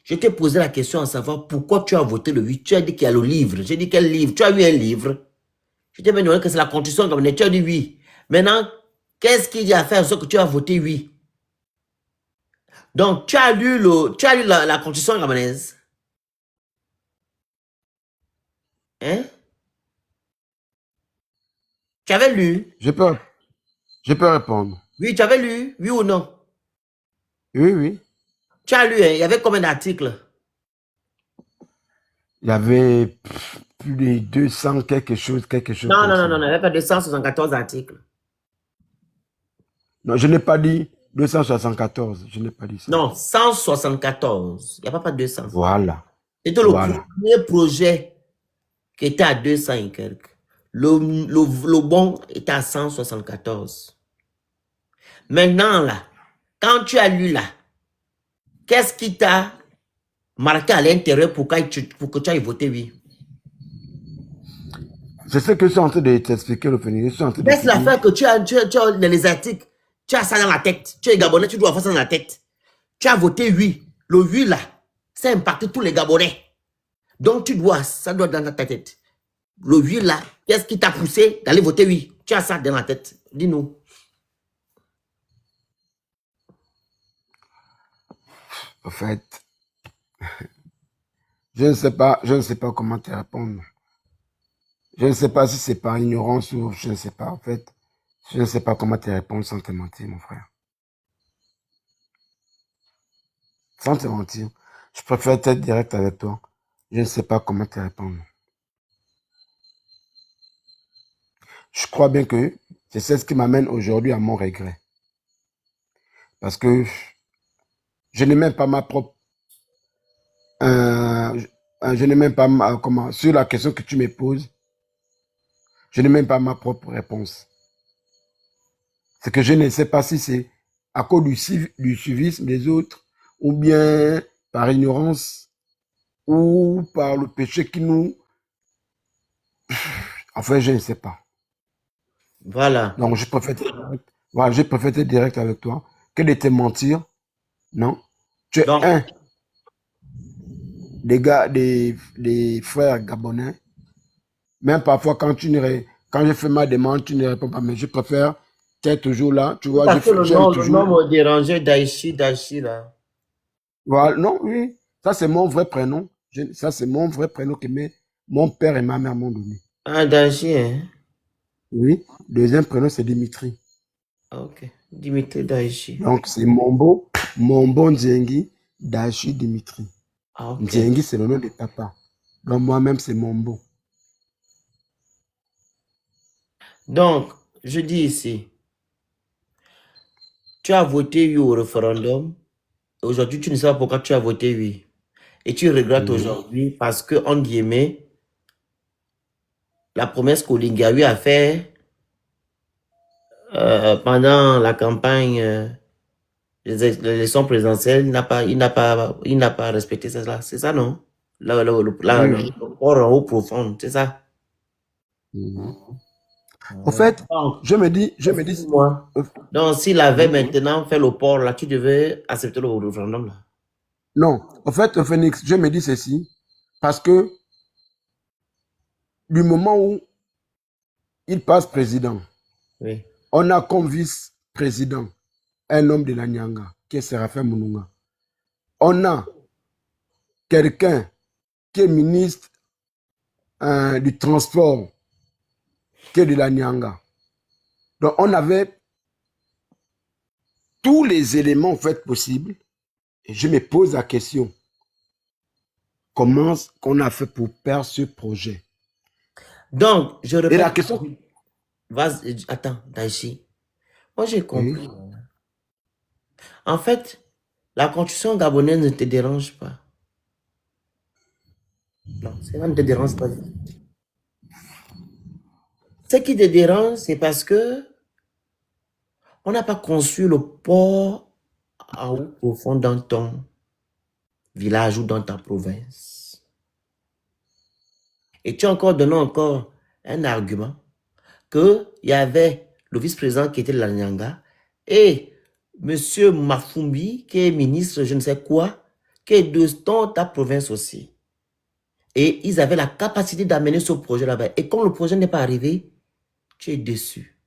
Je t'ai posé la question à savoir pourquoi tu as voté le 8. Tu as dit qu'il y a le livre. J'ai dit quel livre? Tu as eu un livre. Je t'ai demandé que c'est la constitution gabonaise. Tu as dit oui. Maintenant, qu'est-ce qu'il y a à faire ce que tu as voté oui? Donc, tu as lu la constitution gabonaise. Hein? Tu avais lu? Je peux répondre. Oui, tu avais lu? Oui ou non? Oui, oui. Tu as lu, hein? Il y avait combien d'articles? Il y avait plus de 200 quelque chose. Non, non, il n'y avait pas 274 articles. Non, je n'ai pas dit 274. Je n'ai pas dit ça. Non, 174. Il n'y a pas 200. Voilà. C'était le premier projet qui était à 200 et quelques. Le bon était à 174. Maintenant, là, quand tu as lu là, qu'est-ce qui t'a marqué à l'intérieur pour que tu ailles voter oui? C'est ce que je suis en train de t'expliquer, le féminin. Laisse l'affaire que tu as les articles. Tu as ça dans la tête. Tu es Gabonais, tu dois avoir ça dans la tête. Tu as voté oui. Le oui là, ça impacte tous les Gabonais. Donc ça doit être dans ta tête. Le oui là, qu'est-ce qui t'a poussé d'aller voter oui? Tu as ça dans la tête. Dis-nous. En fait, je ne sais pas comment te répondre. Je ne sais pas si c'est par ignorance ou je ne sais pas. En fait, je ne sais pas comment te répondre sans te mentir, mon frère. Sans te mentir, je préfère être direct avec toi. Je ne sais pas comment te répondre. je crois bien que c'est ce qui m'amène aujourd'hui à mon regret. Parce que je n'ai même pas ma propre... je n'ai même pas comment, sur la question que tu me poses, je n'ai même pas ma propre réponse. C'est que je ne sais pas si c'est à cause du suivisme des autres, ou bien par ignorance, ou par le péché qui nous... Enfin, je ne sais pas. Voilà. Donc, je préfère être direct. Voilà, je préfère être direct avec toi que de te mentir. Non. Tu es Donc, un des gars, des frères gabonais. Même parfois, quand je fais ma demande, tu ne réponds pas. Mais je préfère être toujours là. Tu vois, parce que le j'aime nom toujours. me dérangeait Daichi, là. Voilà, non, oui. Ça, c'est mon vrai prénom. Ça, c'est mon vrai prénom que mon père et ma mère m'ont donné. Ah, Daichi, hein? Oui. Deuxième prénom, c'est Dimitri. Ok. Dimitri Daichi. Donc, c'est Mombo Nzengi Daichi Dimitri. Ah, ok. Nzengi, c'est le nom de papa. Donc, moi-même, c'est Mombo. Donc, je dis ici, tu as voté oui au référendum. Aujourd'hui, tu ne sais pas pourquoi tu as voté oui. Et tu regrettes aujourd'hui parce que, en guillemets, la promesse qu'Olingawi a fait pendant la campagne les élections présidentielles, il n'a pas respecté ça. C'est ça, non? Le port en haut profond, c'est ça? En fait, Donc, je me dis, moi. Donc, s'il avait maintenant fait le port là, tu devais accepter le référendum là. Non, en fait, Phoenix, je me dis ceci, parce que du moment où il passe président, Oui. on a comme vice-président un homme de la Nyanga, qui est Séraphin Moununga. On a quelqu'un qui est ministre du transport, qui est de la Nyanga. Donc, on avait tous les éléments en fait possibles. Et je me pose la question, comment qu'on a fait pour perdre ce projet? Donc, je répète. Et la question... Attends, Daichi. Moi, j'ai compris. En fait, la constitution gabonaise ne te dérange pas. Non, ça ne te dérange pas. Ce qui te dérange, c'est parce que on n'a pas construit le port en haut profond dans ton village ou dans ta province. Et tu as encore donné un argument qu'il y avait le vice-président qui était de la Nyanga et M. Mafumbi, qui est ministre je ne sais quoi, qui est de ta province aussi. Et ils avaient la capacité d'amener ce projet là-bas. Et quand le projet n'est pas arrivé, tu es déçu.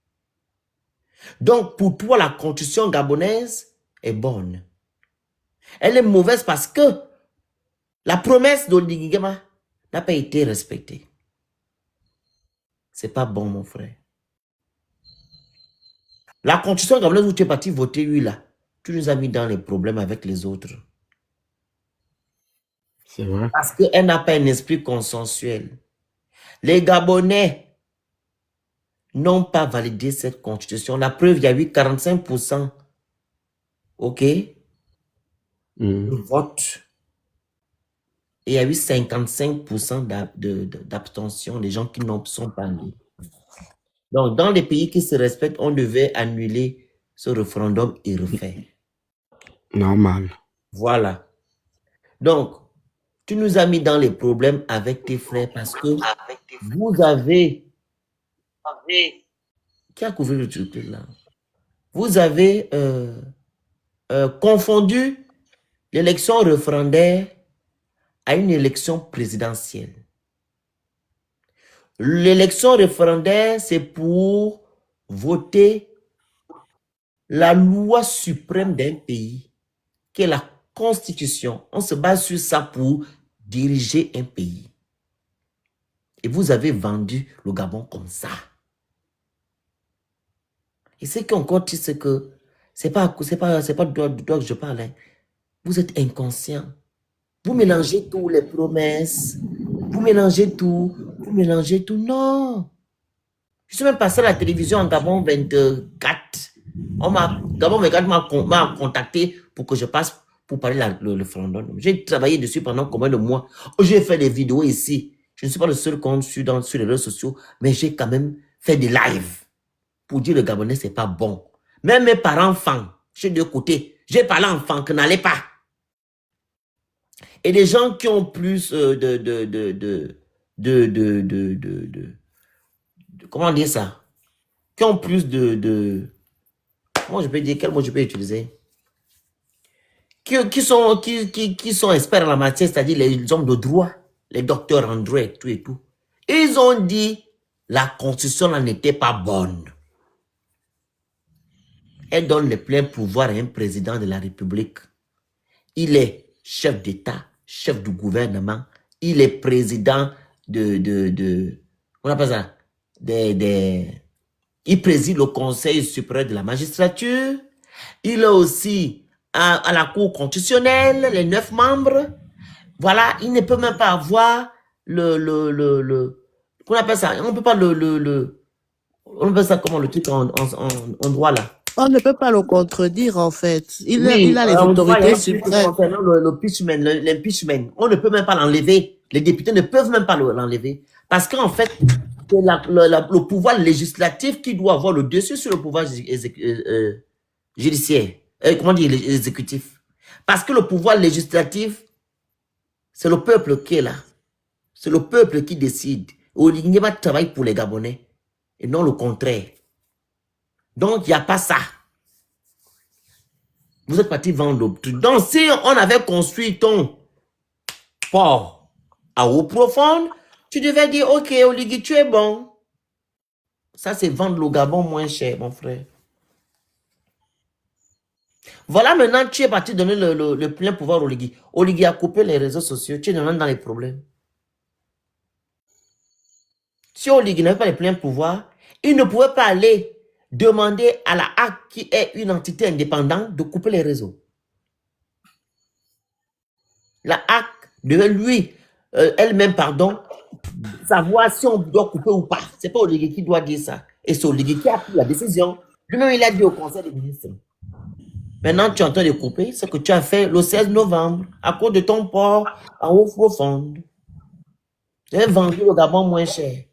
Donc, pour toi, la constitution gabonaise est bonne. Elle est mauvaise parce que la promesse d'Oligigema n'a pas été respectée. C'est pas bon, mon frère. La constitution gabonaise où tu es parti voter, oui, là, tu nous as mis dans les problèmes avec les autres. C'est vrai. Parce qu'elle n'a pas un esprit consensuel. Les Gabonais n'ont pas validé cette constitution. La preuve, il y a eu 45%. OK? De vote. Et il y a eu 55% d'abstention, les gens qui n'en sont pas allés. Donc, dans les pays qui se respectent, on devait annuler ce référendum et refaire. Normal. Voilà. Donc, tu nous as mis dans les problèmes avec tes frères parce que vous avez... Qui a couvert le truc là? Vous avez confondu l'élection référendaire à une élection présidentielle. L'élection référendaire, c'est pour voter la loi suprême d'un pays, qui est la Constitution. On se base sur ça pour diriger un pays. Et vous avez vendu le Gabon comme ça. Et ce qui est encore triste, c'est que c'est pas de toi que je parle. Hein. Vous êtes inconscient. Vous mélangez tous les promesses. Vous mélangez tout. Non. Je suis même passé à la télévision en Gabon 24. Gabon 24 m'a contacté pour que je passe pour parler le référendum. J'ai travaillé dessus pendant combien de mois. J'ai fait des vidéos ici. Je ne suis pas le seul compte sur les réseaux sociaux, mais j'ai quand même fait des lives pour dire le Gabonais, c'est pas bon. Même mes parents-enfants, chez deux côtés, j'ai parlé enfants que n'allez pas. Et les gens qui ont plus comment dire ça? Qui ont plus comment je peux dire, quel mot je peux utiliser? Qui sont experts en la matière, c'est-à-dire les hommes de droit, les docteurs André, tout et tout. Ils ont dit la constitution n'était pas bonne. Elle donne le plein pouvoir à un président de la République. Il est chef d'État, chef du gouvernement. Il est président on appelle ça, il préside le Conseil supérieur de la magistrature. Il est aussi à la Cour constitutionnelle, les 9 membres. Voilà, il ne peut même pas avoir on appelle ça, on ne peut pas on appelle ça comment le truc en droit là. On ne peut pas le contredire, en fait. Il a les autorités suprêmes. Concernant l'impeachment, on ne peut même pas l'enlever. Les députés ne peuvent même pas l'enlever. Parce qu'en fait, c'est le pouvoir législatif qui doit avoir le dessus sur le pouvoir judiciaire. Comment dire, exécutif. Parce que le pouvoir législatif, c'est le peuple qui est là. C'est le peuple qui décide. Olignyema travaille pour les Gabonais et non le contraire. Donc, il n'y a pas ça. Vous êtes parti vendre le truc. Donc, si on avait construit ton port à eau profonde, tu devais dire, ok, Oligui, tu es bon. Ça, c'est vendre le Gabon moins cher, mon frère. Voilà, maintenant, tu es parti donner le plein pouvoir à Oligui. Oligui a coupé les réseaux sociaux. Tu es dans les problèmes. Si Oligui n'avait pas le plein pouvoir, il ne pouvait pas aller demander à la HAC, qui est une entité indépendante, de couper les réseaux. La HAC devait lui, elle-même, savoir si on doit couper ou pas. Ce n'est pas Oligui qui doit dire ça. Et c'est Oligui qui a pris la décision. Lui-même, il a dit au Conseil des ministres. Maintenant, tu es en train de couper ce que tu as fait le 16 novembre à cause de ton port en eau profonde. Tu as vendu le Gabon moins cher.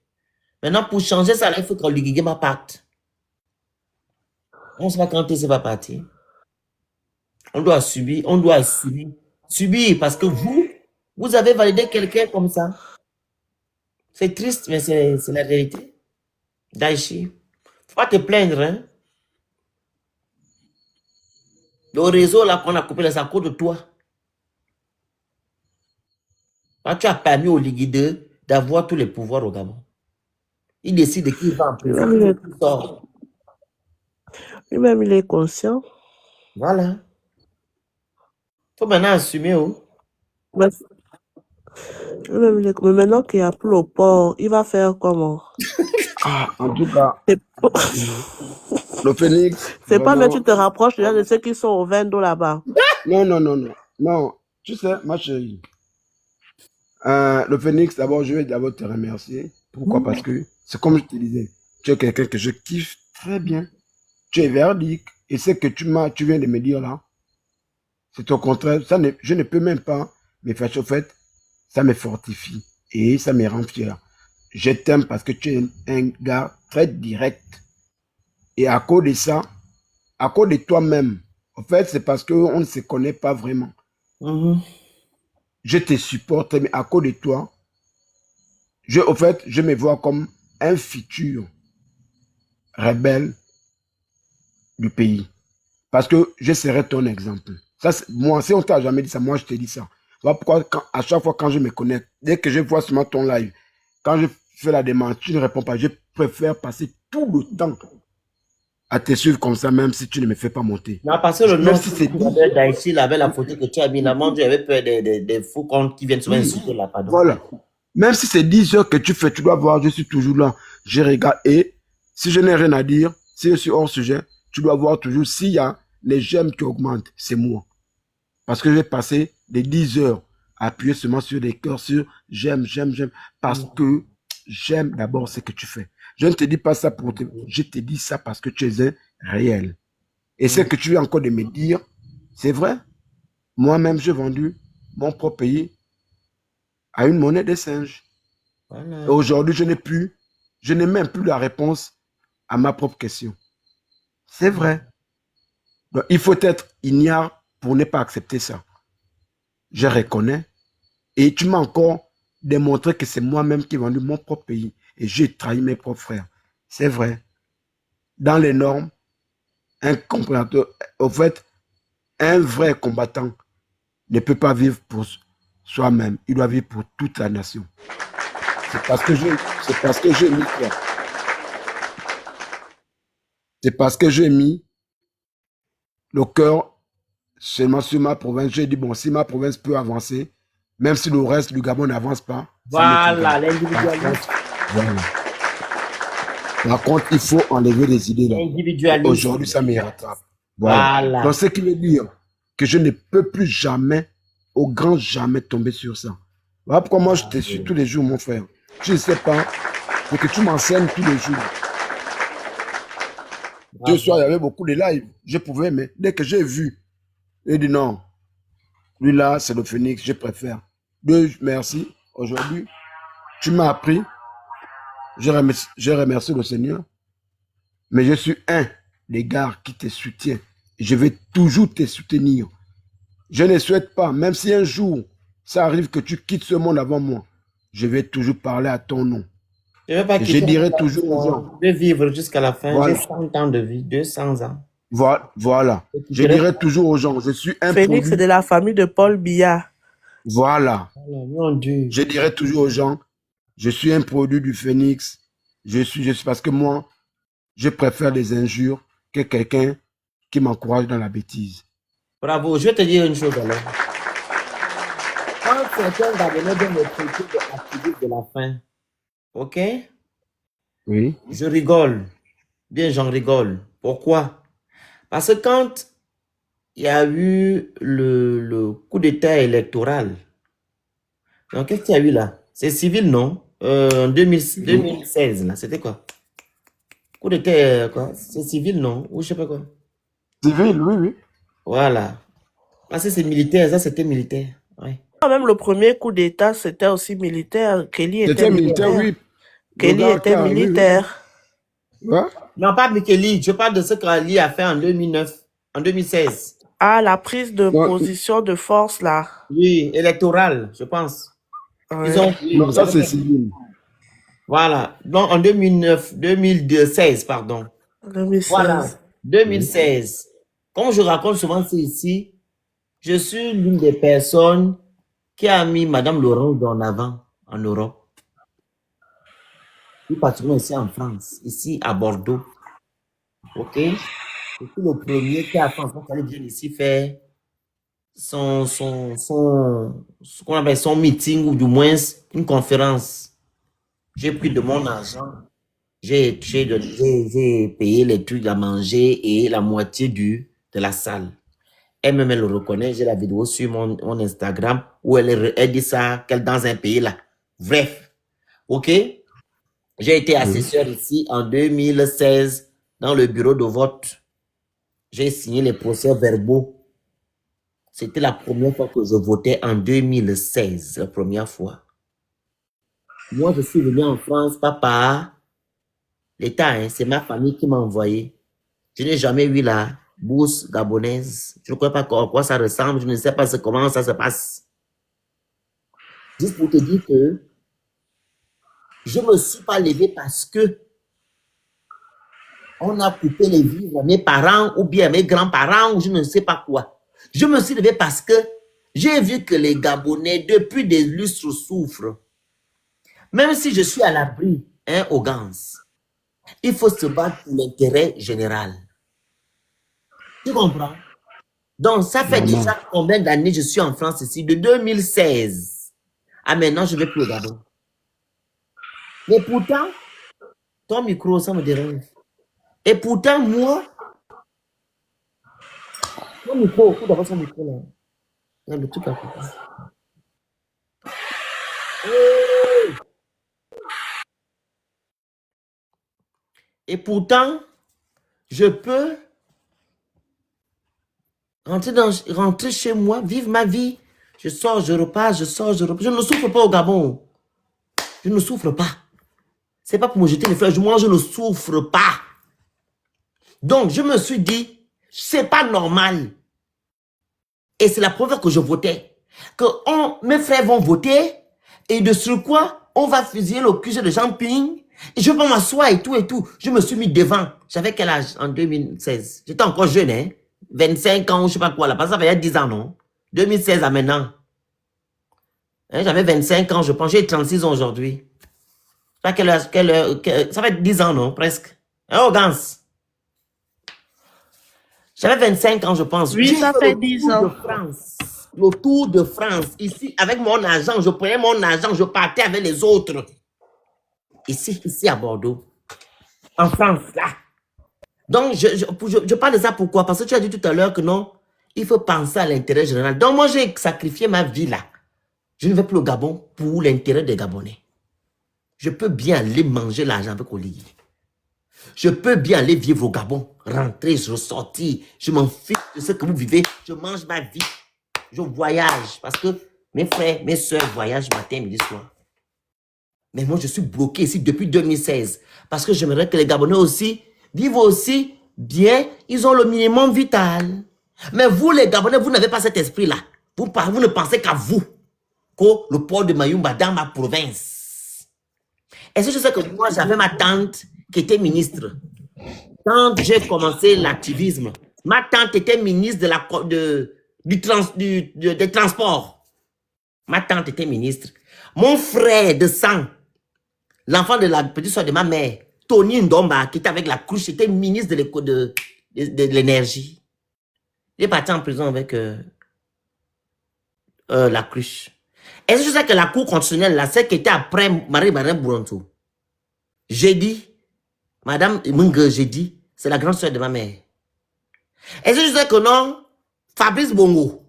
Maintenant, pour changer ça, il faut que Oligui parte. On ne sait pas quand il va partir. On doit subir parce que vous avez validé quelqu'un comme ça. C'est triste, mais c'est la réalité. Daichi, il ne faut pas te plaindre. Hein? Le réseau là qu'on a coupé, c'est à cause de toi. Quand tu as permis au Ligue 2 d'avoir tous les pouvoirs au Gabon. Il décide de qui va en prison. Lui-même, il est conscient. Voilà. Il faut maintenant assumer. Mais maintenant qu'il n'y a plus le port, il va faire comment? En tout cas, le Phoenix. C'est pas, mais tu te rapproches déjà de ceux qui sont au $20 là-bas. Non, tu sais, ma chérie. Le Phoenix, d'abord, je vais d'abord te remercier. Pourquoi? Parce que c'est comme je te disais, tu es quelqu'un que je kiffe très bien. Tu es verdict. Et ce que tu viens de me dire là, c'est au contraire. Je ne peux même pas me faire chauffer. Ça me fortifie. Et ça me rend fier. Je t'aime parce que tu es un gars très direct. Et à cause de ça, à cause de toi-même, en fait, c'est parce qu'on ne se connaît pas vraiment. Je te supporte, mais à cause de toi, au fait, je me vois comme un futur rebelle du pays. Parce que je serai ton exemple. Ça, moi, si on t'a jamais dit ça, moi, je te dis ça. Voilà pourquoi, à chaque fois, quand je me connecte, dès que je vois seulement ton live, quand je fais la demande, tu ne réponds pas. Je préfère passer tout le temps à te suivre comme ça, même si tu ne me fais pas monter. Non, parce que le nom d'Aïchi, il avait la photo que tu as mis. J'avais peur des faux comptes qui viennent souvent insulter là. Pardon. Voilà. Même si c'est 10 heures que tu fais, tu dois voir, je suis toujours là. Je regarde. Et si je n'ai rien à dire, si je suis hors sujet, tu dois voir toujours s'il y a les j'aime qui augmentent. C'est moi. Parce que j'ai passé des 10 heures à appuyer seulement sur des cœurs, sur j'aime. Parce que j'aime d'abord ce que tu fais. Je ne te dis pas ça pour te... Je te dis ça parce que tu es un réel. Et ce que tu viens encore de me dire, c'est vrai. Moi-même, j'ai vendu mon propre pays à une monnaie des singes. Voilà. Et aujourd'hui, je n'ai même plus la réponse à ma propre question. C'est vrai. Donc, il faut être ignare pour ne pas accepter ça. Je reconnais. Et tu m'as encore démontré que c'est moi-même qui ai vendu mon propre pays. Et j'ai trahi mes propres frères. C'est vrai. Dans les normes, un compréhenteur, au fait, un vrai combattant ne peut pas vivre pour soi-même. Il doit vivre pour toute la nation. C'est parce que j'ai mis quoi? C'est parce que j'ai mis le cœur seulement sur ma province. J'ai dit, bon, si ma province peut avancer, même si le reste du Gabon n'avance pas, Voilà, l'individualisme. voilà. Par contre, il faut enlever les idées là. L'individualisme. Aujourd'hui, ça me rattrape. Voilà. Donc, ce qui veut dire que je ne peux plus jamais, au grand jamais, tomber sur ça. Voilà pourquoi moi, je te suis tous les jours, mon frère. Je ne sais pas, faut que tu m'enseignes tous les jours. Ce soir, il y avait beaucoup de lives. Je pouvais, mais dès que j'ai vu, j'ai dit non. Lui là, c'est le phénix, je préfère. Dieu merci. Aujourd'hui, tu m'as appris. Je remercie le Seigneur. Mais je suis un des gars qui te soutient. Je vais toujours te soutenir. Je ne souhaite pas, même si un jour, ça arrive que tu quittes ce monde avant moi, je vais toujours parler à ton nom. Je dirai toujours aux gens. Je vais vivre jusqu'à la fin. Voilà. J'ai 100 ans de vie, 200 ans. Voilà. Je dirai toujours aux gens, je suis un Phénix produit. de la famille de Paul Biya. Voilà. Mon Dieu. Je dirai toujours aux gens, je suis un produit du phénix. Je suis parce que moi, je préfère les injures que quelqu'un qui m'encourage dans la bêtise. Bravo. Je vais te dire une chose alors. Quand certains Gabonais donnent le traité de l'activiste de la faim, ok? Oui. Je rigole. Bien, j'en rigole. Pourquoi? Parce que quand il y a eu le coup d'état électoral, donc qu'est-ce qu'il y a eu là? C'est civil, non? 2016, là, c'était quoi? Coup d'état, quoi? C'est civil, non? Ou je sais pas quoi. Civil, oui, oui. Voilà. Parce que c'est militaire, ça c'était militaire. Ouais. Même le premier coup d'État, c'était aussi militaire. Kelly était C'était militaire, oui. Kelly était militaire. Oui, oui. Non, pas Kelly. Je parle de ce qu'Ali a fait en 2009, en 2016. Ah, la prise de position de force, là. Oui, électorale, je pense. Ouais. Non, ça c'est civil. Voilà. Donc en 2016, pardon. 2016. Voilà. 2016. Comme je raconte souvent c'est ici, je suis l'une des personnes qui a mis Madame Laurence en avant en Europe. Plus particulièrement ici en France, ici à Bordeaux. Ok? Je suis le premier qui a fait en France qu'elle vienne ici faire ce qu'on appelle son meeting ou du moins une conférence. J'ai pris de mon argent, j'ai payé les trucs à manger et la moitié de la salle. Elle-même, elle le reconnaît, j'ai la vidéo sur mon Instagram où elle dit ça, qu'elle dans un pays là. Bref, ok? J'ai été assesseur ici en 2016 dans le bureau de vote. J'ai signé les procès-verbaux. C'était la première fois que je votais en 2016, la première fois. Moi, je suis venu en France, pas par l'État, hein, c'est ma famille qui m'a envoyé. Je n'ai jamais vu la bourse gabonaise. Je ne sais pas à quoi ça ressemble, je ne sais pas comment ça se passe. Juste pour te dire que je ne me suis pas levé parce que on a coupé les vivres à mes parents ou bien à mes grands-parents ou je ne sais pas quoi. Je me suis levé parce que j'ai vu que les Gabonais, depuis des lustres, souffrent. Même si je suis à l'abri, hein, au Gans, il faut se battre pour l'intérêt général. Tu comprends? Donc, ça fait déjà combien d'années je suis en France ici? De 2016 à maintenant, je ne vais plus au Gabon. Mais pourtant, ton micro, ça me dérange. Et pourtant, moi, ton micro, faut d'avoir son micro là. Il y a le truc à côté. Hey! Et pourtant, je peux rentrer chez moi, vivre ma vie. Je sors, je repars, je sors, je repars. Je ne souffre pas au Gabon. Je ne souffre pas. C'est pas pour me jeter les fleurs. Moi, je ne souffre pas. Donc, je me suis dit, c'est pas normal. Et c'est la première fois que je votais. Que mes frères vont voter. Et de ce quoi, on va fusiller le QG de Jean-Ping. Et je vais m'asseoir et tout et tout. Je me suis mis devant. J'avais quel âge en 2016? J'étais encore jeune, hein? 25 ans, je sais pas quoi. Là, parce que ça fait 10 ans, non? 2016 à maintenant. Hein, j'avais 25 ans, je pense. J'ai 36 ans aujourd'hui. Ça fait 10 ans, non? Presque. Hein, oh, Gans? J'avais 25 ans, je pense. Oui, ça fait 10 ans. Le Tour de France. Ici, avec mon argent, je prenais mon argent, je partais avec les autres. Ici à Bordeaux. En France, là. Donc, je parle de ça pourquoi? Parce que tu as dit tout à l'heure que non, il faut penser à l'intérêt général. Donc, moi, j'ai sacrifié ma vie là. Je ne vais plus au Gabon pour l'intérêt des Gabonais. Je peux bien aller manger l'argent avec Olivier. Je peux bien aller vivre au Gabon, rentrer, ressortir. Je m'en fiche de ce que vous vivez. Je mange ma vie. Je voyage parce que mes frères, mes soeurs voyagent matin, midi, soir. Mais moi, je suis bloqué ici depuis 2016 parce que j'aimerais que les Gabonais aussi vivent aussi bien. Ils ont le minimum vital. Mais vous, les Gabonais, vous n'avez pas cet esprit-là. Vous ne pensez qu'à vous, qu'au le port de Mayumba dans ma province. Est-ce que je sais que moi, j'avais ma tante qui était ministre. Quand j'ai commencé l'activisme, ma tante était ministre des transports. Ma tante était ministre. Mon frère de sang, l'enfant de la petite soeur de ma mère, Tony Ndomba, qui était avec la cruche, était ministre de l'énergie. Il est parti en prison avec la cruche. Est-ce que je sais que la cour constitutionnelle, là, celle qui était après Marie-Marie Bouronto, j'ai dit, Madame Mungue, j'ai dit, c'est la grande soeur de ma mère. Est-ce que je sais que non, Fabrice Bongo,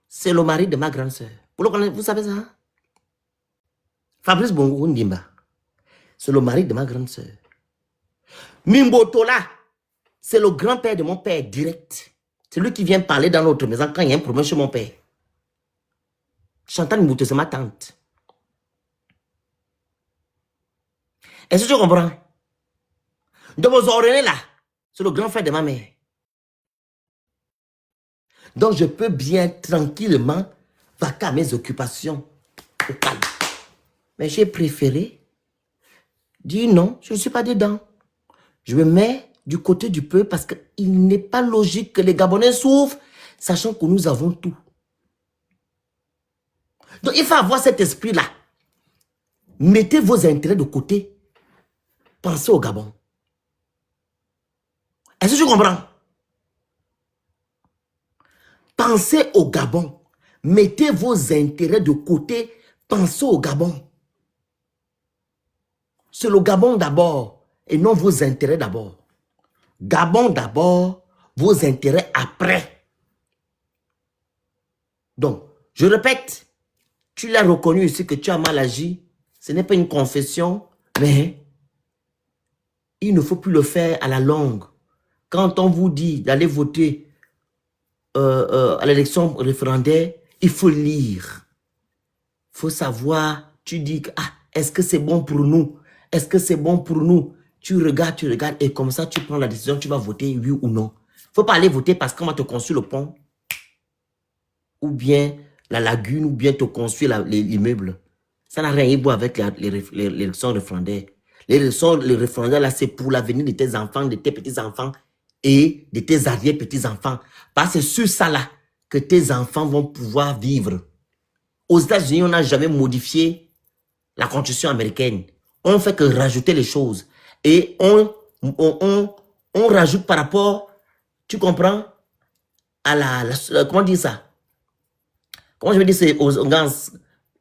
c'est le mari de ma grande soeur. Vous savez ça? Hein? Fabrice Bongo Ndimba, c'est le mari de ma grande soeur. Mimbotola, c'est le grand-père de mon père direct. C'est lui qui vient parler dans notre maison quand il y a un problème chez mon père. Chantal Moutou, c'est ma tante. Est-ce que tu comprends? De vos oreilles là, c'est le grand frère de ma mère. Donc je peux bien tranquillement vaquer à mes occupations au calme. Mais j'ai préféré dire non, je ne suis pas dedans. Je me mets du côté du peuple parce qu'il n'est pas logique que les Gabonais souffrent, sachant que nous avons tout. Donc il faut avoir cet esprit-là. Mettez vos intérêts de côté. Pensez au Gabon. Est-ce que tu comprends? Pensez au Gabon. Mettez vos intérêts de côté. Pensez au Gabon. C'est le Gabon d'abord et non vos intérêts d'abord. Gabon d'abord, vos intérêts après. Donc, je répète, tu l'as reconnu ici que tu as mal agi. Ce n'est pas une confession, mais il ne faut plus le faire à la longue. Quand on vous dit d'aller voter à l'élection référendaire, il faut lire. Il faut savoir, tu dis, ah, est-ce que c'est bon pour nous? Est-ce que c'est bon pour nous? Tu regardes, et comme ça, tu prends la décision, tu vas voter oui ou non. Il ne faut pas aller voter parce qu'on va te construire le pont, ou bien la lagune, ou bien te construire l'immeuble. Ça n'a rien à voir avec l'élection référendaire. L'élection référendaire, là, c'est pour l'avenir de tes enfants, de tes petits-enfants, et de tes arrière-petits-enfants. Parce que c'est sur ça là que tes enfants vont pouvoir vivre. Aux États-Unis, on n'a jamais modifié la Constitution américaine. On fait que rajouter les choses. Et on rajoute par rapport, tu comprends, à comment dire ça? Comment je vais dire, c'est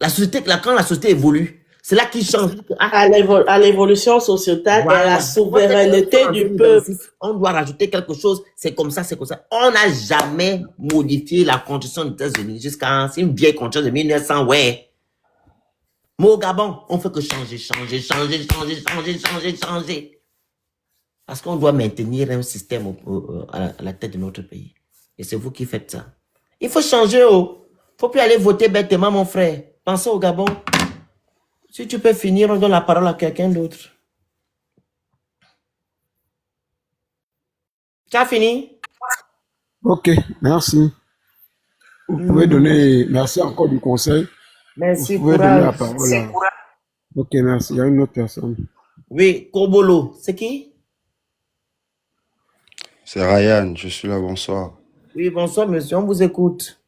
la société, quand la société évolue, c'est là qu'il change. À l'évolution sociétale et à la souveraineté du peuple. On doit rajouter quelque chose, c'est comme ça, c'est comme ça. On n'a jamais modifié la constitution des États-Unis jusqu'à une vieille constitution de 1900, ouais. Mais au Gabon, on fait que changer. Parce qu'on doit maintenir un système à la tête de notre pays. Et c'est vous qui faites ça. Il faut changer. Il ne faut plus aller voter bêtement, mon frère. Pensez au Gabon. Si tu peux finir, on donne la parole à quelqu'un d'autre. Tu as fini? Ok, merci. Vous pouvez donner, merci encore du conseil. Merci, Vous pouvez donner la courage. parole à... Ok, merci. Il y a une autre personne. Oui, Kobolo, c'est qui? C'est Ryan, je suis là, bonsoir. Oui, bonsoir monsieur, on vous écoute.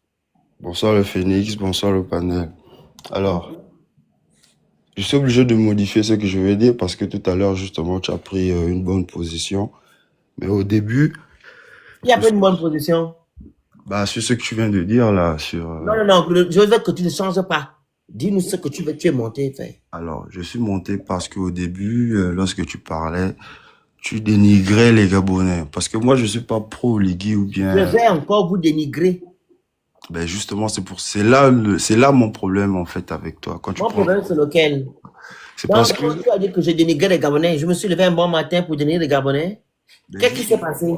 Bonsoir le Phoenix, bonsoir le panel. Alors, je suis obligé de modifier ce que je vais dire parce que tout à l'heure, justement, tu as pris une bonne position. Mais au début... Il y a pas une bonne position. Bah, sur ce que tu viens de dire là, sur... Non, je veux que tu ne changes pas. Dis-nous ce que tu veux, tu es monté, fait. Alors, je suis monté parce qu'au début, lorsque tu parlais, tu dénigrais les Gabonais. Parce que moi, je suis pas pro-Ligui ou bien... Je vais encore vous dénigrer. Ben justement, c'est là mon problème en fait avec toi. Quand tu Mon problème, c'est lequel? C'est parce Quand que... tu as dit que j'ai dénigré les Gabonais, je me suis levé un bon matin pour dénigrer les Gabonais. Qu'est-ce qui s'est passé?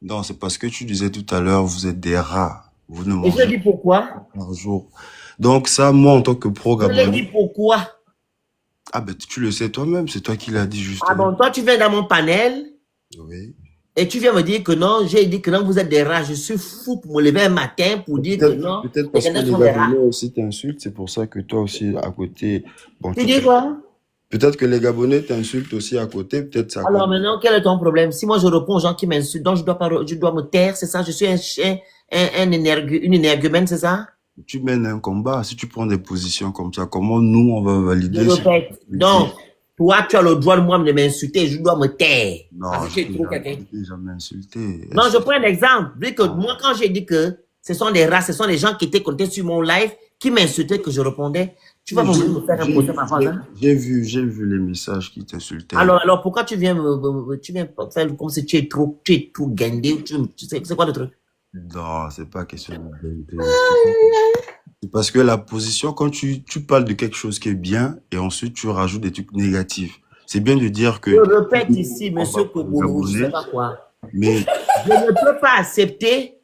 Non, c'est parce que tu disais tout à l'heure, vous êtes des rats. Vous ne Et je mangez dis pourquoi? pas par jour. Donc ça, moi, en tant que Je pro-Gabonais... le dis pourquoi? Ah ben, tu le sais toi-même, c'est toi qui l'as dit Ah justement. bon, toi, tu viens dans mon panel Oui. et tu viens me dire que non, j'ai dit que non, vous êtes des rats. Je suis fou pour me lever un matin pour dire que non, Peut-être les parce que Gabonais les sont des rats. Gabonais aussi t'insultent, c'est pour ça que toi aussi, à côté... Bon, Tu dis quoi? peut-être que les Gabonais t'insultent aussi à côté, peut-être ça... Alors maintenant, quel est ton problème? Si moi je réponds aux gens qui m'insultent, donc je dois me taire, c'est ça? Je suis une énergumène, c'est ça? Tu mènes un combat, si tu prends des positions comme ça, comment nous, on va Je valider... répète. Donc, toi, tu as le droit de moi de m'insulter, je dois me taire. Non, Parce que tu es trop quelqu'un. je t'ai jamais insulté. Non, je prends un exemple. Vu que moi, quand j'ai dit que ce sont des rats, ce sont des gens qui étaient connectés sur mon live, qui m'insultaient, que je répondais, tu vas me faire un procès par rapport à ça? J'ai vu les messages qui t'insultaient. Alors, pourquoi tu viens faire comme si tu es trop gandé? C'est quoi le truc? Non, c'est pas question de... C'est parce que la position, quand tu parles de quelque chose qui est bien, et ensuite tu rajoutes des trucs négatifs. C'est bien de dire que... Je répète ici, monsieur Kobolo, je sais pas quoi. Mais... Je ne peux pas accepter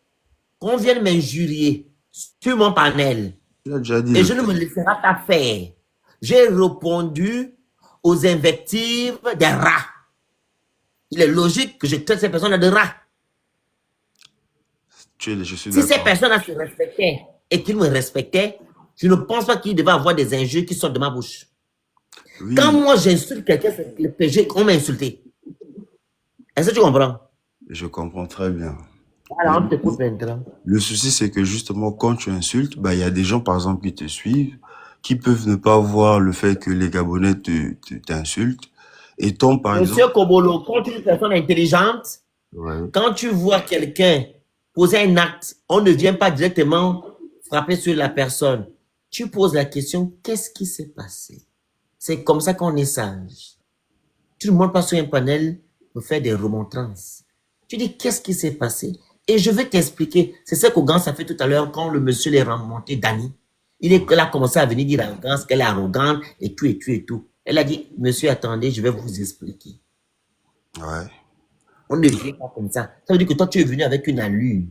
qu'on vienne m'injurier sur mon panel. Tu l'as déjà dit. Et je ne me laisserai pas faire. J'ai répondu aux invectives des rats. Il est logique que je traite ces personnes de rats. Je suis Si ces d'accord. personnes se respectaient et qu'ils me respectaient, je ne pense pas qu'il devait avoir des injures qui sortent de ma bouche. Oui. Quand moi j'insulte quelqu'un, c'est le péché qu'on m'a insulté. Est-ce que tu comprends? Je comprends très bien. Alors, on t'écoute maintenant. Le souci, c'est que justement, quand tu insultes, bah, il y a des gens, par exemple, qui te suivent, qui peuvent ne pas voir le fait que les Gabonais t'insultent. Et ton, par exemple... Monsieur Kobolo, quand tu es une personne intelligente, quand tu vois quelqu'un poser un acte, on ne vient pas directement frapper sur la personne. Tu poses la question, qu'est-ce qui s'est passé? C'est comme ça qu'on est sage. Tu ne montes pas sur un panel pour faire des remontrances. Tu dis, qu'est-ce qui s'est passé? Et je vais t'expliquer. C'est ce qu'Ogans a fait tout à l'heure quand le monsieur l'est remonté, Dani. Elle a commencé à venir dire à Ogans qu'elle est arrogante et tout et tout et tout. Elle a dit, monsieur, attendez, je vais vous expliquer. Ouais. On ne vient pas comme ça. Ça veut dire que toi, tu es venu avec une allure.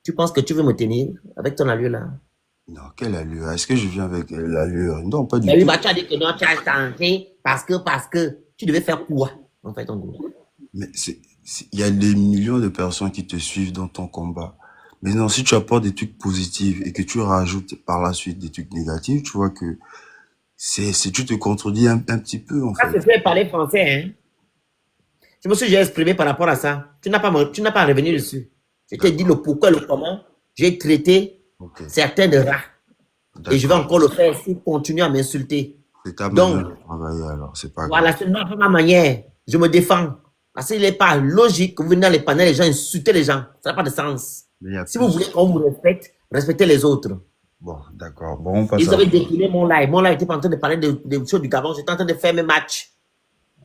Tu penses que tu veux me tenir avec ton allure là? Non, quelle allure? Est-ce que je viens avec l'allure? Non, pas du Oui, tout. bah, tu as dit que non, tu as changé parce que tu devais faire quoi en fait, en gros? Mais il y a des millions de personnes qui te suivent dans ton combat. Mais non, si tu apportes des trucs positifs et que tu rajoutes par la suite des trucs négatifs, tu vois que tu te contredis un petit peu, en Ça, fait. c'est fait parler français, hein? Je me suis déjà exprimé par rapport à ça. Tu n'as pas à revenir dessus. Je t'ai dit le pourquoi, le comment. J'ai traité certains de rats. Et je vais encore le faire s'ils continuent à m'insulter. C'est ta Donc, manière de travailler, alors. C'est pas grave. voilà, c'est pas ma manière. Je me défends. Parce qu'il n'est pas logique que vous venez dans les panels, les gens insulter les gens. Ça n'a pas de sens. Si vous voulez qu'on vous respecte, respectez les autres. Bon, d'accord. Bon, on passe Ils à... avaient décliné mon live. Mon live était pas en train de parler des choses du Gabon. J'étais en train de faire mes matchs.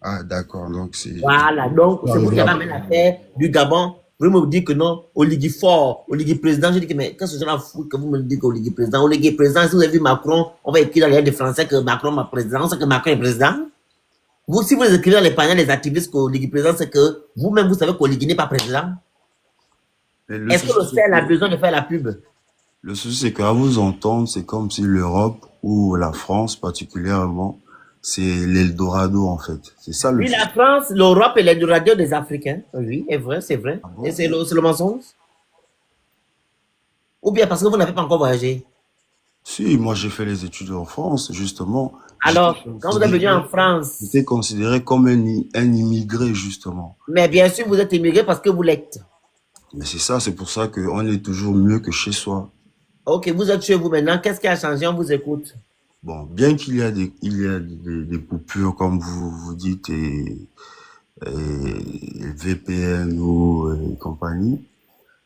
Ah, d'accord. Donc, c'est... Voilà. Donc, c'est vous qui avez amené l'affaire du Gabon. Vous me dites que non, Oligui fort, Oligui président. Je dis que, mais qu'est-ce que c'est la fou que vous me dites qu'Oligui président? Oligui président, si vous avez vu Macron, on va écrire dans les lettres de français que Macron est président. On sait que Macron est président. Vous, si vous écrivez dans les panels les activistes qu'Oligui président, c'est que vous-même, vous savez qu'Oligui n'est pas président. Est-ce que le CEL a besoin de faire la pub? Le souci, c'est qu'à vous entendre, c'est comme si l'Europe ou la France particulièrement, c'est l'Eldorado en fait. C'est ça le Oui, souci. la France, l'Europe et l'Eldorado des Africains. Oui, c'est vrai, c'est vrai. Ah bon? Et c'est le mensonge? Ou bien parce que vous n'avez pas encore voyagé? Si, moi j'ai fait les études en France, justement. Alors, quand vous êtes venu en France, J'étais considéré comme un immigré, justement. mais bien sûr, vous êtes immigré parce que vous l'êtes. Mais c'est ça, c'est pour ça qu'on est toujours mieux que chez soi. Ok, vous êtes chez vous maintenant. Qu'est-ce qui a changé? On vous écoute. Bon, bien qu'il y a des coupures, comme vous dites, et VPN ou et compagnie,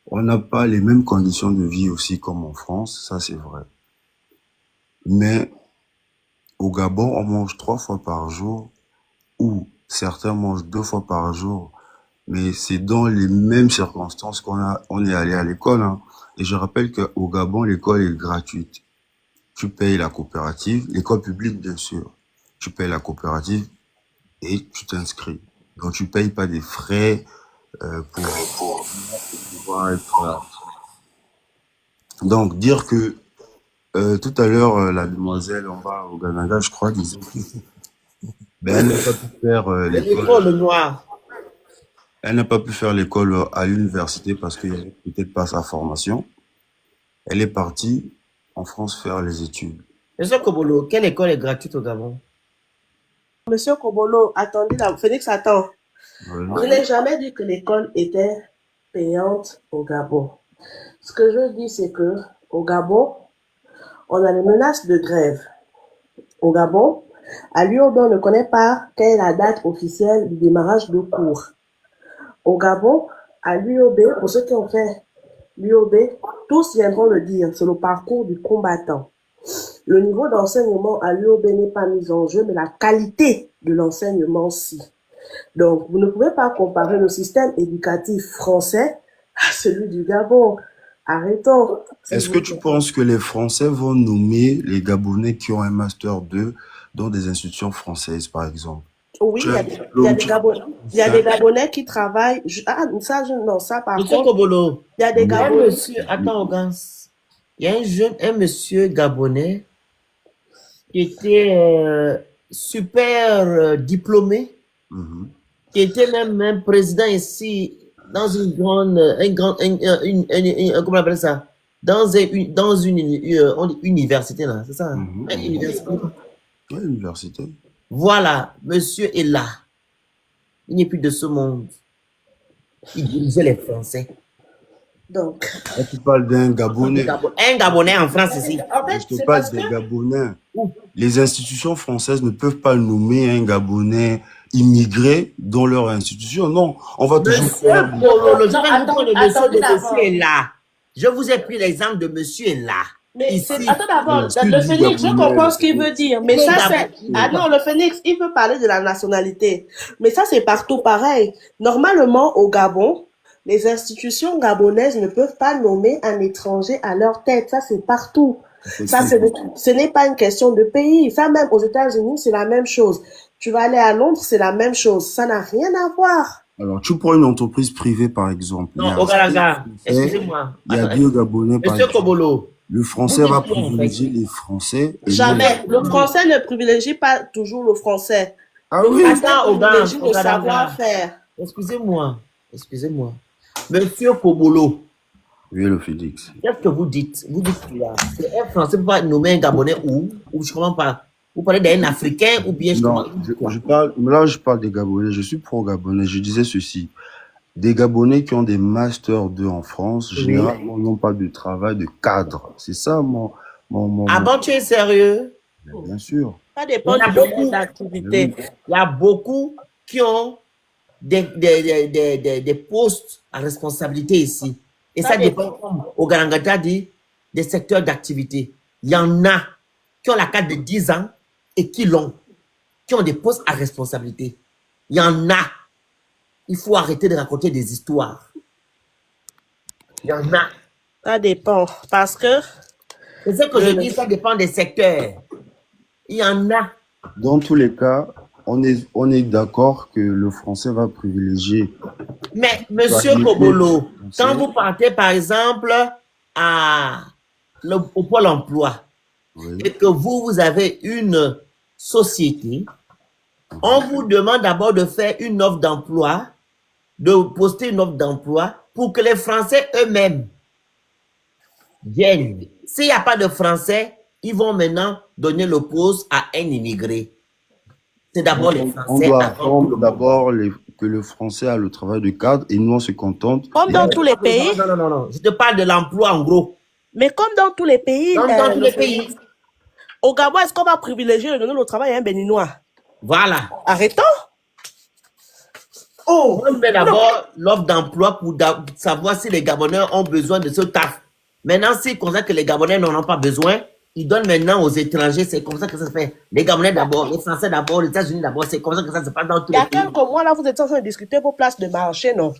on n'a pas les mêmes conditions de vie aussi comme en France, ça c'est vrai. Mais au Gabon, on mange 3 fois par jour, ou certains mangent 2 fois par jour, mais c'est dans les mêmes circonstances on est allé à l'école, hein. Et je rappelle qu'au Gabon, l'école est gratuite. Tu payes la coopérative, l'école publique bien sûr. Tu payes la coopérative et tu t'inscris. Donc tu payes pas des frais pour pouvoir être là. Donc dire que tout à l'heure la demoiselle en bas au Ganaga, je crois, disait ben, elle n'a pas pu faire l'école noire. Elle n'a pas pu faire l'école à l'université parce qu'il n'y avait peut-être pas sa formation. Elle est partie en France faire les études. Monsieur Kobolo, quelle école est gratuite au Gabon? Monsieur Kobolo, attendez, là, Félix, attends. Je n'ai jamais dit que l'école était payante au Gabon. Ce que je dis, c'est que au Gabon, on a les menaces de grève. Au Gabon, à l'UOB, on ne connaît pas quelle est la date officielle du démarrage de cours. Au Gabon, à l'UOB, pour ceux qui ont fait l'UOB, tous viendront le dire, c'est le parcours du combattant. Le niveau d'enseignement à l'UOB n'est pas mis en jeu, mais la qualité de l'enseignement, si. Donc, vous ne pouvez pas comparer le système éducatif français à celui du Gabon. Arrêtons. Est-ce que tu penses que les Français vont nommer les Gabonais qui ont un Master 2 dans des institutions françaises, par exemple? Oui, il y a des Gabonais qui travaillent. Non, ça par Monsieur contre. Kobolo, Il y a des Gabonais. Attends, Gans. Il y a un monsieur Gabonais qui était super diplômé, qui était même président ici dans une grande, comment on appelle ça? Dans une université là, c'est ça? Une université. Oui, université. Voilà, monsieur est là. Il n'est plus de ce monde. Il dirigeait les Français. Donc. Et tu parles d'un Gabonais. Un Gabonais en France ici. En fait, je te parle des Gabonais. Les institutions françaises ne peuvent pas nommer un Gabonais immigré dans leur institution. Non, on va toujours faire... Monsieur est là. Je vous ai pris l'exemple de monsieur est là. Mais attends d'abord, le Phénix, je comprends ce qu'il veut dire. Mais ça, c'est... Ah non, le Phénix, il veut parler de la nationalité. Mais ça, c'est partout pareil. Normalement, au Gabon, les institutions gabonaises ne peuvent pas nommer un étranger à leur tête. Ça, c'est partout. Ça, ce n'est pas une question de pays. Ça, même aux États-Unis, c'est la même chose. Tu vas aller à Londres, c'est la même chose. Ça n'a rien à voir. Alors, tu prends une entreprise privée, par exemple. Non, au Galaga, excusez-moi. Il y a deux Gabonais, par Monsieur Kobolo. Le français va privilégier les Français. Jamais. Le français ne privilégie pas toujours le français. Ah oui. Attends, au le savoir-faire. Excusez-moi. Monsieur Kobolo. Oui, le Félix. Qu'est-ce que vous dites? Vous dites que c'est un Français peut pas nommer un Gabonais ou je comprends pas. Vous parlez d'un Africain ou bien je parle des Gabonais. Je suis pro-Gabonais. Je disais ceci. Des Gabonais qui ont des Masters 2 en France, généralement, n'ont pas de travail de cadre. C'est ça mon... Ah bon, tu es sérieux? Bien sûr. Ça dépend de l'activité. Il y a beaucoup qui ont des postes à responsabilité ici. Et ça dépend, comme au Garangata dit, des secteurs d'activité. Il y en a qui ont la carte de 10 ans et qui l'ont, qui ont des postes à responsabilité. Il y en a. Il faut arrêter de raconter des histoires. Il y en a. Ça dépend. Parce que... C'est ce que je dis, ça dépend des secteurs. Il y en a. Dans tous les cas, on est d'accord que le français va privilégier Mais, monsieur Kobolo, quand vous partez, par exemple, au Pôle emploi, et que vous avez une société, on vous demande d'abord de faire une offre d'emploi, de poster une offre d'emploi pour que les Français eux-mêmes viennent. S'il n'y a pas de Français, ils vont maintenant donner le poste à un immigré. C'est d'abord les Français. On doit apprendre d'abord que le français a le travail de cadre et nous, on se contente. Comme dans tous les pays. Non. Je te parle de l'emploi en gros. Mais comme dans tous les pays. Comme dans tous les pays. Au Gabon, est-ce qu'on va privilégier de donner le travail à un Béninois? Voilà. Arrêtons. On met d'abord l'offre d'emploi pour savoir si les Gabonais ont besoin de ce taf. Maintenant, s'ils constatent que les Gabonais n'en ont pas besoin, ils donnent maintenant aux étrangers. C'est comme ça que ça se fait. Les Gabonais d'abord, les Français d'abord, les États-Unis d'abord. C'est comme ça que ça se passe dans tous les pays. Il y a quelques mois, là, vous êtes en train de discuter vos places de marché, non?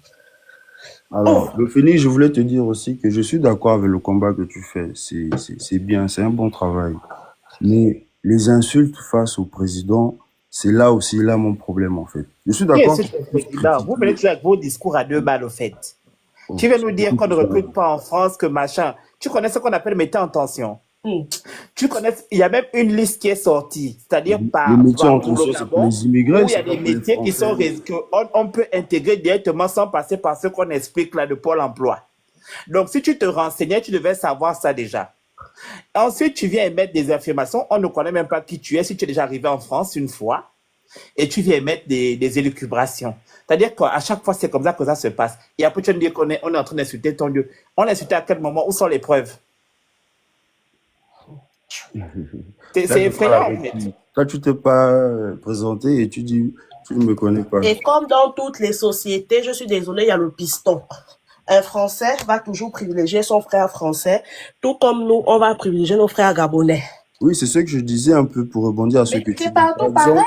Alors, le Phénix, je voulais te dire aussi que je suis d'accord avec le combat que tu fais. C'est bien, c'est un bon travail. Mais les insultes face au président, c'est là aussi, là, mon problème, en fait. Je suis d'accord. Vous venez toujours avec vos discours à 2 balles, au fait. Tu veux nous dire qu'on ne recrute pas en France, que machin. Tu connais ce qu'on appelle mettre en tension. Tu connais, il y a même une liste qui est sortie, c'est-à-dire par les métiers en tension, le c'est Gabon, pour les immigrés. où il y a des métiers qui sont qu'on peut intégrer directement sans passer par ce qu'on explique là de Pôle emploi. Donc, si tu te renseignais, tu devais savoir ça déjà. Ensuite, tu viens émettre des affirmations. On ne connaît même pas qui tu es si tu es déjà arrivé en France une fois. Et tu viens émettre des élucubrations. C'est-à-dire qu'à chaque fois, c'est comme ça que ça se passe. Et après, tu vas nous dire qu'on est en train d'insulter ton Dieu. On a insulté à quel moment? Où sont les preuves? C'est effrayant, en fait. Toi, tu t'es pas présenté et tu dis, tu ne me connais pas. Et comme dans toutes les sociétés, je suis désolée, il y a le piston. Un Français va toujours privilégier son frère français, tout comme nous, on va privilégier nos frères gabonais. Oui, c'est ce que je disais un peu pour rebondir à ce que tu dis. C'est partout pareil.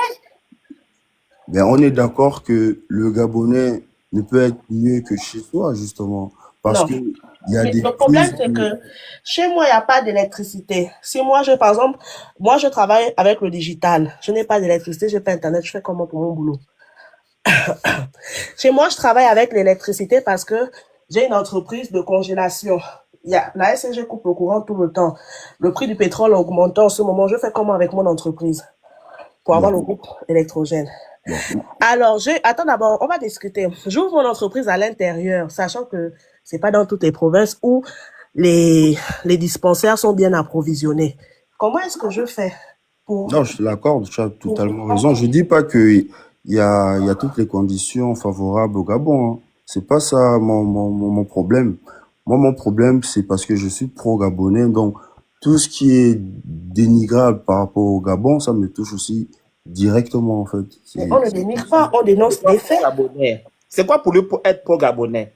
Ben, on est d'accord que le Gabonais ne peut être mieux que chez toi, justement. Parce que il y a des le problème, c'est que chez moi, il n'y a pas d'électricité. Si moi, par exemple, je travaille avec le digital. Je n'ai pas d'électricité, je n'ai pas Internet, je fais comment pour mon boulot? Chez moi, je travaille avec l'électricité parce que j'ai une entreprise de congélation. La SNG coupe le courant tout le temps. Le prix du pétrole augmente en ce moment. Je fais comment avec mon entreprise pour avoir le groupe électrogène? Alors, attends d'abord, on va discuter. J'ouvre mon entreprise à l'intérieur, sachant que c'est pas dans toutes les provinces où les dispensaires sont bien approvisionnés. Comment est-ce que je fais pour... Non, je te l'accorde, tu as totalement raison. Je dis pas que il y a toutes les conditions favorables au Gabon, hein. C'est pas ça mon problème. Moi, mon problème, c'est parce que je suis pro-gabonais, donc tout ce qui est dénigrable par rapport au Gabon, ça me touche aussi directement, en fait. On ne dénigre pas, on dénonce des faits. C'est quoi pour lui pour être pro-gabonais?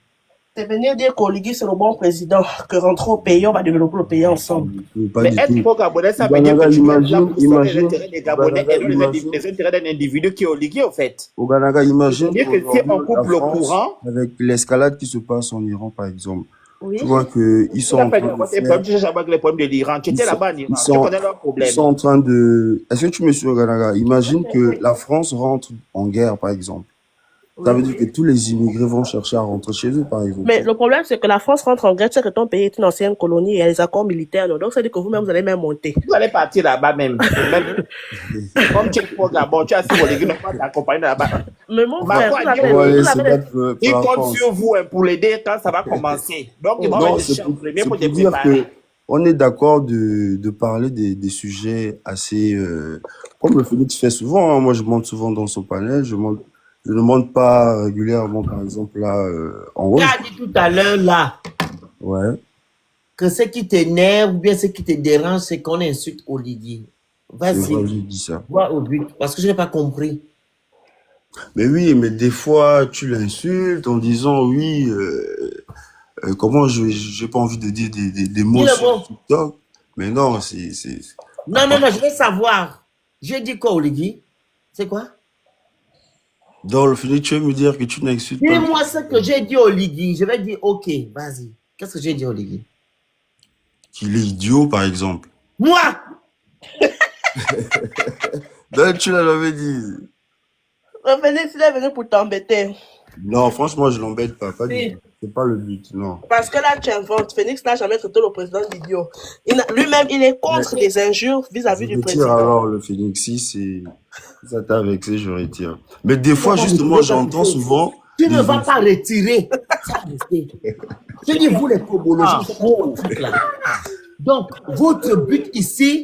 C'est venir dire qu'Oligui, c'est le bon président, que rentrer au pays, on va développer le pays ensemble. Mais être pro-gabonais, ça veut dire que tu veux là pour sauver les intérêts des Gabonais et non les intérêts d'un individu qui est Oligui, au fait. Oganaga, imagine C'est-à-dire que si on coupe le courant... Avec l'escalade qui se passe en Iran, par exemple. Oui. Tu vois qu'ils sont en train de faire... Tu cherches avec les problèmes de l'Iran. Tu étais là-bas en Iran. Tu connais leurs problèmes. Ils sont en train de... Est-ce que tu me suis, Oganaga? Imagine que la France rentre en guerre, par exemple. Ça veut dire que tous les immigrés vont chercher à rentrer chez eux, par exemple. Mais le problème, c'est que la France rentre en guerre, c'est que ton pays est une ancienne colonie et il y a les accords militaires. Donc, ça veut dire que vous-même, vous allez même monter. Vous allez partir là-bas même. Comme tu es pour Gabon, tu as si Oligui ne pas t'accompagner là-bas. Mais mon frère, il compte sur vous pour l'aider quand ça va commencer. Donc, il va mettre des chances premiers pour te préparer. On est d'accord de parler des sujets assez... comme le Félix fait souvent, hein. Moi, je monte souvent dans son panel, je ne monte pas régulièrement, par exemple, là, en haut. Tu as dit tout à l'heure, là, que ce qui t'énerve ou bien ce qui te dérange, c'est qu'on insulte Oligui. Vas-y. Dis ça. Vois au but, parce que je n'ai pas compris. Mais oui, mais des fois, tu l'insultes en disant, oui, comment j'ai pas envie de dire des mots sur TikTok. Mais non, c'est... Non, je veux savoir. J'ai dit quoi, Oligui? C'est quoi? Dans le final, tu veux me dire que tu n'insultes pas. Dis-moi ce que j'ai dit au Oligui. Je vais dire, ok, vas-y. Qu'est-ce que j'ai dit au Oligui? Qu'il est idiot, par exemple. Moi? Non, tu l'as jamais dit. Phoenix, il est venu pour t'embêter. Non, franchement, je l'embête pas du Si. tout. C'est pas le but, non. Parce que là, tu inventes. Phoenix n'a jamais traité le président d'idiot. Lui-même, il est contre des injures vis-à-vis du Je retire président. alors le Phoenix. Si ça t'a vexé, je retire. Mais des fois, justement, j'entends souvent. Tu ne vas pas retirer. Ça rester. Je dis, vous les cobologistes, là. Donc, votre but ici,